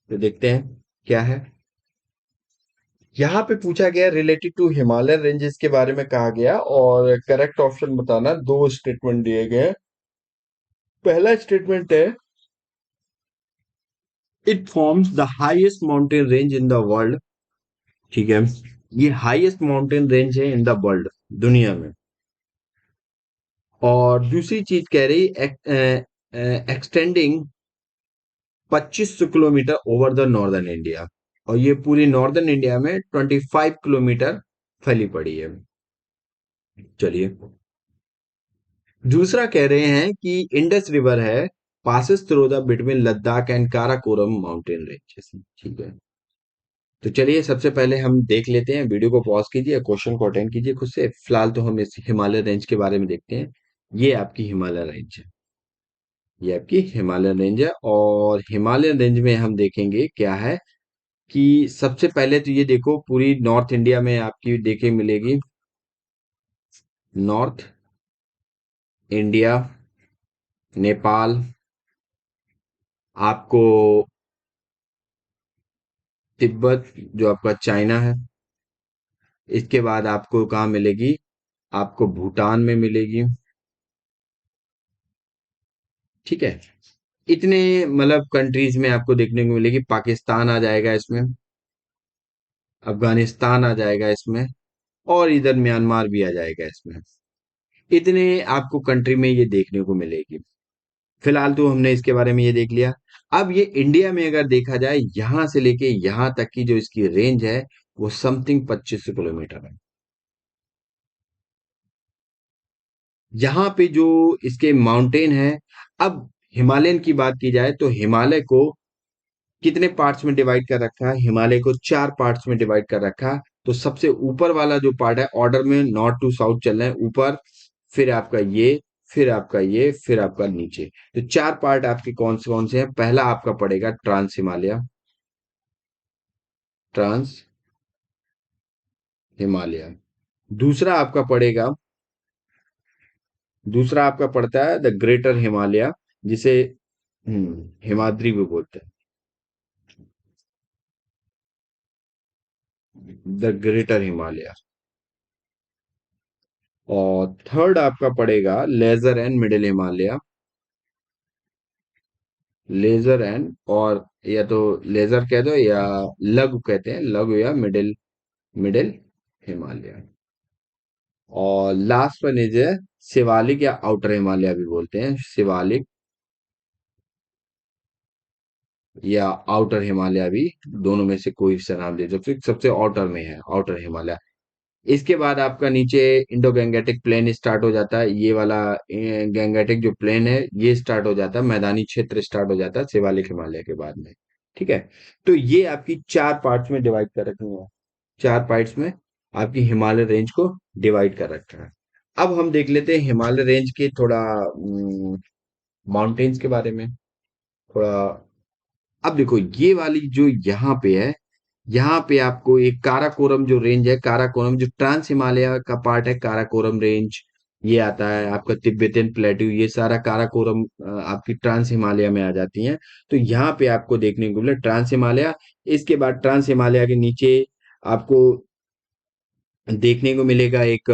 S1: तो देखते हैं क्या है। यहाँ पे पूछा गया रिलेटेड टू हिमालयन रेंजेस के बारे में कहा गया, और करेक्ट ऑप्शन बताना। दो स्टेटमेंट दिए गए हैं। पहला स्टेटमेंट है, it forms the highest mountain range in the world. ठीक है, ये हाईएस्ट माउंटेन रेंज है इन द वर्ल्ड, दुनिया में। और दूसरी चीज कह रही, extending 2500 kilometre over the northern India, और ये पूरी नॉर्दर्न इंडिया में 25 किलोमीटर फैली पड़ी है। चलिए, दूसरा कह रहे हैं कि इंडस रिवर है, passes through the between Ladakh and Karakoram mountain ranges. ठीक है, तो चलिए, सबसे पहले हम देख लेते हैं, वीडियो को पॉज कीजिए, क्वेश्चन को अटेंड कीजिए खुद से। फिलहाल तो हम इस हिमालय रेंज के बारे में देखते हैं। ये आपकी हिमालय रेंज है, ये आपकी हिमालयन रेंज है। और हिमालयन रेंज में हम देखेंगे क्या है कि सबसे पहले तो ये देखो, पूरी नॉर्थ इंडिया में आपकी देखे मिलेगी, नॉर्थ इंडिया, नेपाल, आपको तिब्बत जो आपका चाइना है, इसके बाद आपको कहाँ मिलेगी, आपको भूटान में मिलेगी। ठीक है, इतने मतलब कंट्रीज में आपको देखने को मिलेगी। पाकिस्तान आ जाएगा इसमें, अफगानिस्तान आ जाएगा इसमें, और इधर म्यांमार भी आ जाएगा इसमें। इतने आपको कंट्री में ये देखने को मिलेगी। फिलहाल तो हमने इसके बारे में ये देख लिया। अब ये इंडिया में अगर देखा जाए, यहां से लेके यहां तक की जो इसकी रेंज है, वो समथिंग 2500 किलोमीटर है। यहाँ पे जो इसके माउंटेन है, अब हिमालयन की बात की जाए तो हिमालय को कितने पार्ट्स में डिवाइड कर रखा है? हिमालय को 4 पार्ट्स में डिवाइड कर रखा है। तो सबसे ऊपर वाला जो पार्ट है, ऑर्डर में नॉर्थ टू साउथ चल रहे हैं, ऊपर, फिर आपका ये, फिर आपका ये, फिर आपका नीचे। तो 4 पार्ट आपके कौन से हैं? पहला आपका पड़ेगा ट्रांस हिमालय, ट्रांस हिमालय। दूसरा आपका पड़ेगा, दूसरा आपका पड़ता है द ग्रेटर हिमालय, जिसे हिमाद्री भी बोलते हैं, द ग्रेटर हिमालय। और थर्ड आपका पड़ेगा lesser and middle Himalaya, lesser and, और या तो लेजर कह दो या लघु कहते हैं, लघु या मिडिल, मिडिल हिमालय। और लास्ट वन इज शिवालिक या आउटर हिमालय भी बोलते हैं, शिवालिक या आउटर हिमालय भी, दोनों में से कोई सा नाम दे, सबसे सबसे आउटर में है आउटर हिमालय। इसके बाद आपका नीचे इंडो गैंगेटिक प्लेन स्टार्ट हो जाता है, ये वाला गैंगेटिक जो प्लेन है, ये स्टार्ट हो जाता है, मैदानी क्षेत्र स्टार्ट हो जाता है शिवालिक हिमालय के बाद में। ठीक है, तो ये आपकी 4 पार्ट्स में डिवाइड कर रखी है, 4 पार्ट्स में आपकी हिमालय रेंज को डिवाइड कर रखा है। अब हम देख लेते हैं हिमालय रेंज के थोड़ा माउंटेन्स के बारे में थोड़ा। अब देखो, ये वाली जो यहाँ पे है, यहाँ पे आपको एक काराकोरम जो रेंज है, काराकोरम जो ट्रांस हिमालय का पार्ट है, काराकोरम रेंज, ये आता है आपका तिब्बतन प्लेट्यू, ये सारा काराकोरम आपकी ट्रांस हिमालय में आ जाती हैं। तो यहाँ पे आपको देखने को मिला ट्रांस हिमालय। इसके बाद ट्रांस हिमालय के नीचे आपको देखने को मिलेगा एक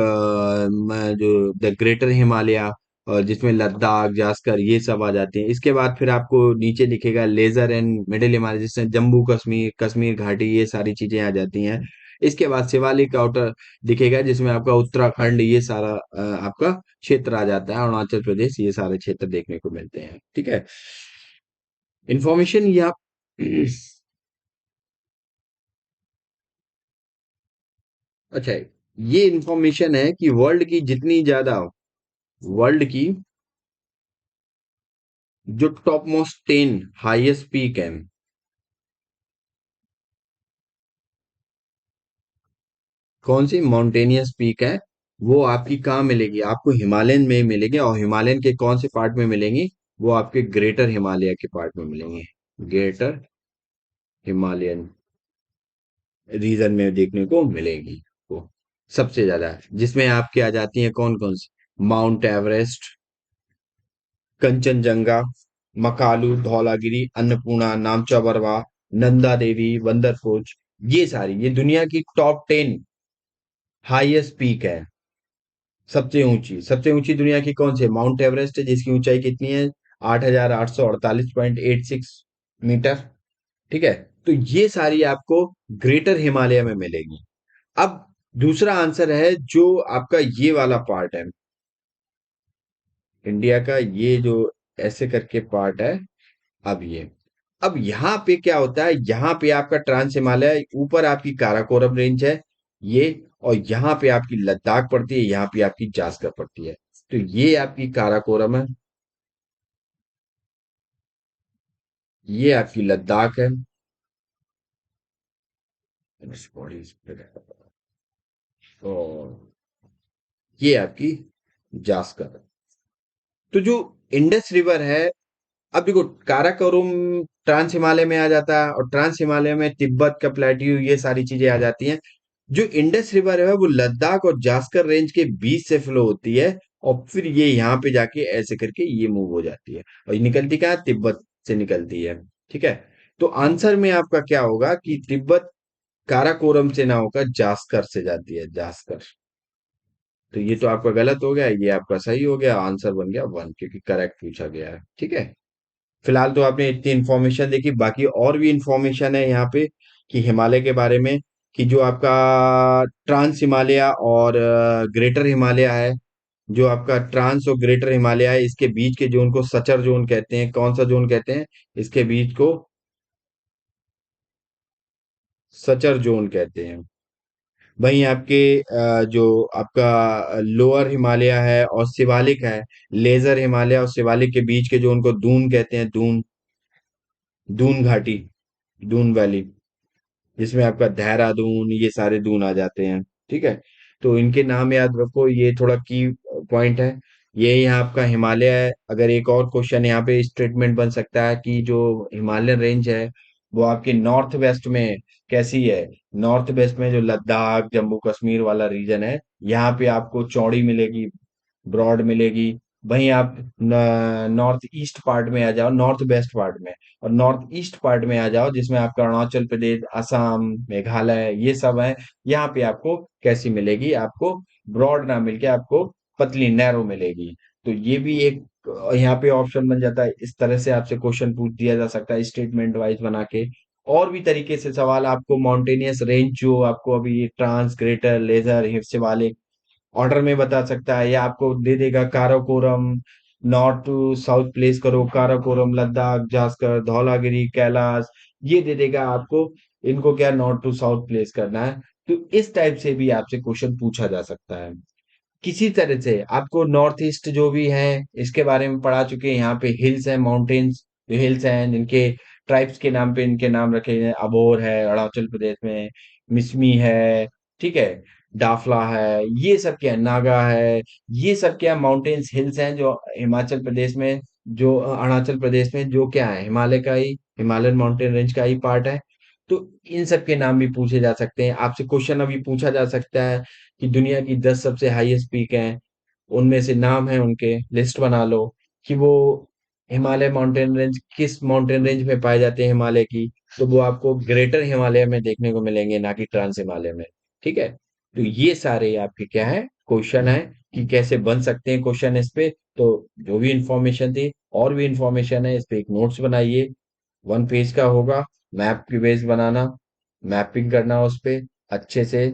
S1: जो द ग्रेटर हिमालय, और जिसमें लद्दाख जास्कर ये सब आ जाते हैं। इसके बाद फिर आपको नीचे दिखेगा लेजर एंड मिडिल हिमालय, जिसमें जम्मू कश्मीर, कश्मीर घाटी, ये सारी चीजें आ जाती हैं। इसके बाद शिवालिक आउटर दिखेगा, जिसमें आपका उत्तराखंड ये सारा आपका क्षेत्र आ जाता है, अरुणाचल प्रदेश, ये सारे क्षेत्र देखने को मिलते हैं। ठीक है, इंफॉर्मेशन ये आप अच्छा, ये इंफॉर्मेशन है कि वर्ल्ड की जो टॉप मोस्ट 10 हाईएस्ट पीक है, कौन सी माउंटेनियस पीक है, वो आपकी कहाँ मिलेगी? आपको हिमालयन में मिलेगी। और हिमालयन के कौन से पार्ट में मिलेंगी? वो आपके ग्रेटर हिमालय के पार्ट में मिलेंगे। ग्रेटर हिमालयन रीजन में देखने को मिलेगी वो सबसे ज्यादा, जिसमें आपके आ जाती हैं कौन कौन सी? माउंट एवरेस्ट, कंचनजंगा, मकालू, धौलागिरी, अन्नपूर्णा, नामचा बरवा, नंदा देवी, बंदरपुर, ये सारी, ये दुनिया की टॉप 10 हाईएस्ट पीक है। सबसे ऊंची दुनिया की कौन सी है? माउंट एवरेस्ट है, जिसकी ऊंचाई कितनी है? 8,848.86 मीटर। ठीक है, तो ये सारी आपको ग्रेटर हिमालय में मिलेगी। अब दूसरा आंसर है जो आपका ये वाला पार्ट है इंडिया का, ये जो ऐसे करके पार्ट है। अब ये, अब यहाँ पे क्या होता है, यहाँ पे आपका ट्रांस हिमालय, ऊपर आपकी काराकोरम रेंज है ये, और यहाँ पे आपकी लद्दाख पड़ती है, यहाँ पे आपकी जास्कर पड़ती है। तो ये आपकी काराकोरम है, ये आपकी लद्दाख है, और ये आपकी जास्कर है। तो जो इंडस रिवर है, अब देखो, काराकोरम ट्रांस हिमालय में आ जाता है, और ट्रांस हिमालय में तिब्बत का प्लेट्यू, ये सारी चीजें आ जाती हैं। जो इंडस रिवर है वो लद्दाख और जास्कर रेंज के बीच से फ्लो होती है, और फिर ये यहाँ पे जाके ऐसे करके ये मूव हो जाती है, और ये निकलती कहाँ है? तिब्बत से निकलती है। ठीक है, तो आंसर में आपका क्या होगा कि तिब्बत काराकोरम से ना होकर जास्कर से जाती है, जास्कर। तो ये तो आपका गलत हो गया, ये आपका सही हो गया, आंसर बन गया 1, क्योंकि करेक्ट पूछा गया है। ठीक है, फिलहाल तो आपने इतनी इन्फॉर्मेशन देखी, बाकी और भी इन्फॉर्मेशन है यहाँ पे कि हिमालय के बारे में, कि जो आपका ट्रांस हिमालय और ग्रेटर हिमालय है, जो आपका ट्रांस और ग्रेटर हिमालय है, इसके बीच के जोन को सचर जोन कहते हैं। कौन सा जोन कहते हैं? इसके बीच को सचर जोन कहते हैं। वहीं आपके जो आपका लोअर हिमालय है और शिवालिक है, लेजर हिमालय और शिवालिक के बीच के जोन को दून कहते हैं, दून, दून घाटी, दून वैली, जिसमें आपका देहरादून, ये सारे दून आ जाते हैं। ठीक है, तो इनके नाम याद रखो, ये थोड़ा की पॉइंट है। ये यहाँ आपका हिमालय है। अगर एक और क्वेश्चन यहाँ पे स्टेटमेंट बन सकता है कि जो हिमालयन रेंज है वो आपके नॉर्थ वेस्ट में कैसी है? नॉर्थ वेस्ट में जो लद्दाख, जम्मू कश्मीर वाला रीजन है, यहाँ पे आपको चौड़ी मिलेगी, ब्रॉड मिलेगी। वहीं आप नॉर्थ ईस्ट पार्ट में आ जाओ, नॉर्थ वेस्ट पार्ट में, और नॉर्थ ईस्ट पार्ट में आ जाओ, जिसमें आपका अरुणाचल प्रदेश, असम, मेघालय, ये सब है, यहाँ पे आपको कैसी मिलेगी? आपको ब्रॉड ना मिलके आपको पतली, नैरो मिलेगी। तो ये भी एक यहाँ पे ऑप्शन बन जाता है। इस तरह से आपसे क्वेश्चन पूछ दिया जा सकता है स्टेटमेंट वाइज बना के। और भी तरीके से सवाल आपको माउंटेनियस रेंज जो आपको अभी ट्रांस, ग्रेटर, लेजर, हिफ्स वाले ऑर्डर में बता सकता है, या आपको दे देगा Karakoram, north to south place करो, काराकोरम, लद्दाख, जास्कर, धौलागिरी, कैलाश, ये दे देगा आपको। इनको क्या नॉर्थ टू साउथ प्लेस करना है। तो इस टाइप से भी आपसे क्वेश्चन पूछा जा सकता है। किसी तरह से आपको नॉर्थ ईस्ट जो भी है इसके बारे में पढ़ा चुके हैं। यहाँ पे हिल्स हैं, माउंटेन्स, जो हिल्स हैं जिनके ट्राइब्स के नाम पे इनके नाम रखे हैं। अबोर है अरुणाचल प्रदेश में, मिसमी है, ठीक है, डाफला है, ये सब क्या है, नागा है, ये सब क्या माउंटेन्स, हिल्स हैं जो हिमाचल प्रदेश में, जो अरुणाचल प्रदेश में, जो क्या है, हिमालय का ही, हिमालयन माउंटेन रेंज का ही पार्ट है। तो इन सब के नाम भी पूछे जा सकते हैं। आपसे क्वेश्चन अभी पूछा जा सकता है कि दुनिया की 10 सबसे हाईएस्ट पीक हैं, उनमें से नाम है उनके, लिस्ट बना लो कि वो हिमालय माउंटेन रेंज किस माउंटेन रेंज में पाए जाते हैं हिमालय की। तो वो आपको ग्रेटर हिमालय में देखने को मिलेंगे, ना कि ट्रांस हिमालय में। ठीक है, तो ये सारे आपके क्या है, क्वेश्चन है कि कैसे बन सकते हैं क्वेश्चन इस पे। तो जो भी इंफॉर्मेशन थी और भी इंफॉर्मेशन है, इस पे एक नोट्स बनाइए, 1 पेज का होगा। मैप की बेस बनाना, मैपिंग करना उस पे अच्छे से।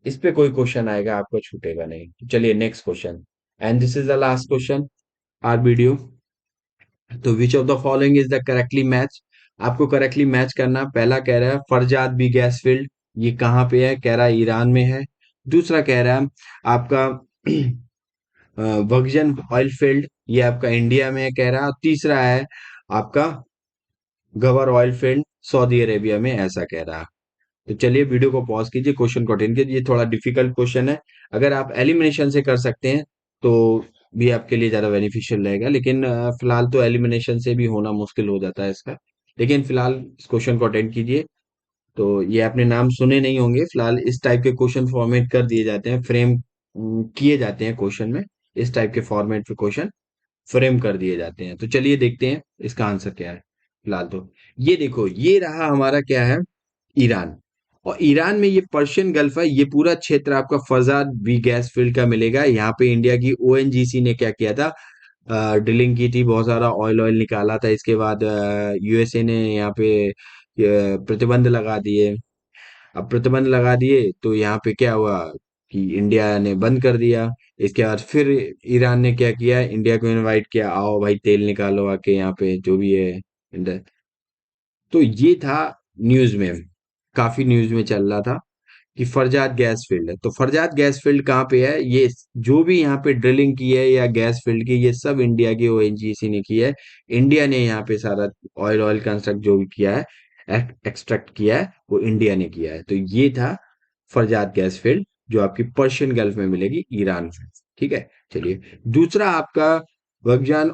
S1: इस पे कोई क्वेश्चन आएगा आपको छूटेगा नहीं। तो चलिए next question, and this is the last question our video. तो which of the following is the correctly match. आपको करेक्टली मैच करना। पहला कह रहा है फरजाद बी गैस फील्ड, ये कहाँ पे है, कह रहा है ईरान में है। दूसरा कह रहा है आपका वक्जन ऑयल फील्ड, ये आपका इंडिया में है कह रहा है। और तीसरा है आपका गवर ऑयल फील्ड, सऊदी अरेबिया में, ऐसा कह रहा है। तो चलिए वीडियो को पॉज कीजिए, क्वेश्चन को अटेंड कीजिए। ये थोड़ा डिफिकल्ट क्वेश्चन है। अगर आप एलिमिनेशन से कर सकते हैं तो भी आपके लिए ज्यादा बेनिफिशियल रहेगा, लेकिन फिलहाल तो एलिमिनेशन से भी होना मुश्किल हो जाता है इसका। लेकिन फिलहाल इस क्वेश्चन को अटेंड कीजिए। तो ये आपने नाम सुने नहीं होंगे, फिलहाल इस टाइप के क्वेश्चन फॉर्मेट कर दिए जाते हैं, फ्रेम किए जाते हैं क्वेश्चन में। इस टाइप के फॉर्मेट पे क्वेश्चन फ्रेम कर दिए जाते हैं। तो चलिए देखते हैं इसका आंसर क्या है। फिलहाल तो ये देखो, ये रहा हमारा क्या है, ईरान। और ईरान में ये पर्शियन गल्फ है, ये पूरा क्षेत्र आपका फजाद बी गैस फील्ड का मिलेगा। यहाँ पे इंडिया की ओएनजीसी ने क्या किया था, ड्रिलिंग की थी, बहुत सारा ऑयल ऑयल निकाला था। इसके बाद यूएसए ने यहाँ पे प्रतिबंध लगा दिए। अब प्रतिबंध लगा दिए तो यहाँ पे क्या हुआ कि इंडिया ने बंद कर दिया। इसके बाद फिर ईरान ने क्या किया, इंडिया को इनवाइट किया, आओ भाई तेल निकालो आके यहाँ पे जो भी है। तो ये था न्यूज में, काफी न्यूज में चल रहा था कि फरजाद गैस फील्ड है। तो फरजाद गैस फील्ड कहाँ पे है, ये जो भी यहाँ पे ड्रिलिंग की है या गैस फील्ड की, ये सब इंडिया की ओएनजीसी ने की है। इंडिया ने यहाँ पे सारा ऑयल ऑयल कंस्ट्रक्ट जो भी किया है, एक्सट्रैक्ट किया है, वो इंडिया ने किया है। तो ये था फरजाद गैस फील्ड, जो आपकी पर्शियन गल्फ में मिलेगी, ईरान में। ठीक है, चलिए दूसरा आपका वकजान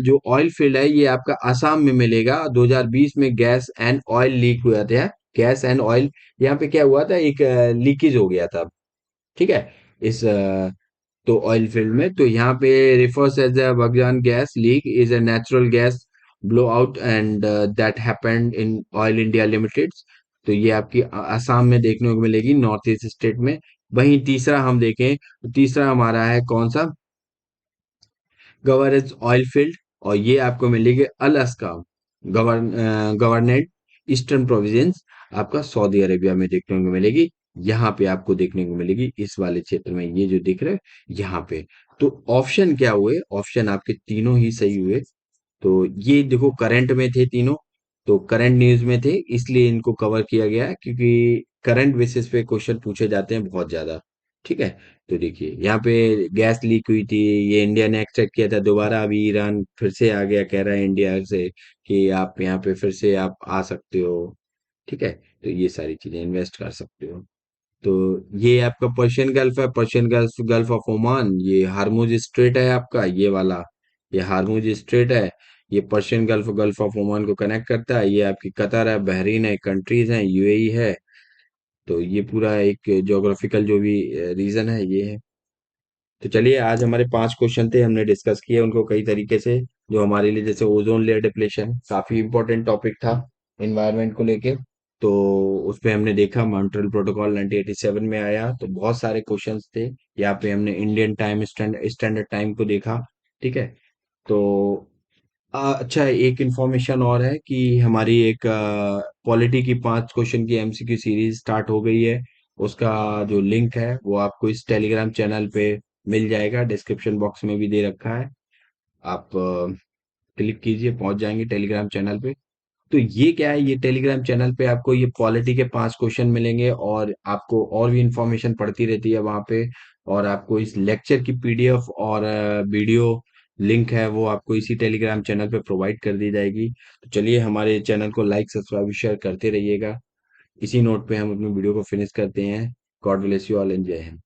S1: जो ऑयल फील्ड है, ये आपका आसाम में मिलेगा। 2020 में गैस एंड ऑयल लीक हुआ था। गैस एंड ऑयल, यहाँ पे क्या हुआ था, एक लीकेज हो गया था। ठीक है, इस तो ऑयल फील्ड में, तो यहाँ पे refers as a Baghjan gas leak is a natural gas blow out and that happened in oil India limited. तो ये आपकी असम में देखने को मिलेगी, नॉर्थ ईस्ट स्टेट में। वहीं तीसरा हम देखें तो तीसरा हमारा है कौन सा, गवर्नेंस ऑयल फील्ड। और ये आपको मिलेगी अलास्का गवर्नेड ईस्टर्न प्रोविंस, आपका सऊदी अरेबिया में देखने को मिलेगी। यहाँ पे आपको देखने को मिलेगी इस वाले क्षेत्र में, ये जो दिख रहा है यहाँ पे। तो ऑप्शन क्या हुए, ऑप्शन आपके तीनों ही सही हुए। तो ये देखो करंट में थे तीनों, तो करंट न्यूज में थे, इसलिए इनको कवर किया गया है, क्योंकि करंट बेसिस पे क्वेश्चन पूछे जाते हैं बहुत ज्यादा। ठीक है, तो देखिए यहाँ पे गैस लीक हुई थी, ये इंडिया ने एक्सट्रैक्ट किया था दोबारा। अभी ईरान फिर से आ गया, कह रहा है इंडिया से कि आप यहाँ पे फिर से आप आ सकते हो। ठीक है, तो ये सारी चीजें इन्वेस्ट कर सकते हो। तो ये आपका पर्शियन गल्फ है, Persian gulf, gulf of Oman, ये हार्मुज स्ट्रेट है आपका, ये वाला, ये हार्मुज स्ट्रेट है। ये Persian gulf, gulf of Oman को कनेक्ट करता है। ये आपकी कतर है, बहरीन है, कंट्रीज हैं, यूएई है। तो ये पूरा एक ज्योग्राफिकल जो भी रीजन है ये है। तो चलिए आज हमारे 5 क्वेश्चन थे, हमने डिस्कस किए उनको कई तरीके से, जो हमारे लिए, जैसे ओजोन लेयर डिप्लेशन काफी इंपॉर्टेंट टॉपिक था एनवायरनमेंट को लेके। तो उस पे हमने देखा मॉन्ट्रियल प्रोटोकॉल 1987 में आया, तो बहुत सारे क्वेश्चंस थे। यहाँ पे हमने इंडियन टाइम स्टैंडर्ड टाइम को देखा। ठीक है, तो अच्छा, एक इंफॉर्मेशन और है कि हमारी एक पॉलिटी की 5 क्वेश्चन की एमसीक्यू सीरीज स्टार्ट हो गई है। उसका जो लिंक है वो आपको इस टेलीग्राम चैनल पे मिल जाएगा, डिस्क्रिप्शन बॉक्स में भी दे रखा है। आप क्लिक कीजिए, पहुंच जाएंगे टेलीग्राम चैनल पे। तो ये क्या है, ये टेलीग्राम चैनल पे आपको ये पॉलिटी के 5 क्वेश्चन मिलेंगे, और आपको और भी इंफॉर्मेशन पड़ती रहती है वहां पे। और आपको इस लेक्चर की पीडीएफ और वीडियो लिंक है वो आपको इसी टेलीग्राम चैनल पे प्रोवाइड कर दी जाएगी। तो चलिए हमारे चैनल को लाइक सब्सक्राइब शेयर करते रहिएगा। इसी नोट पे हम अपनी वीडियो को फिनिश करते हैं। God bless you all and जय हिंद।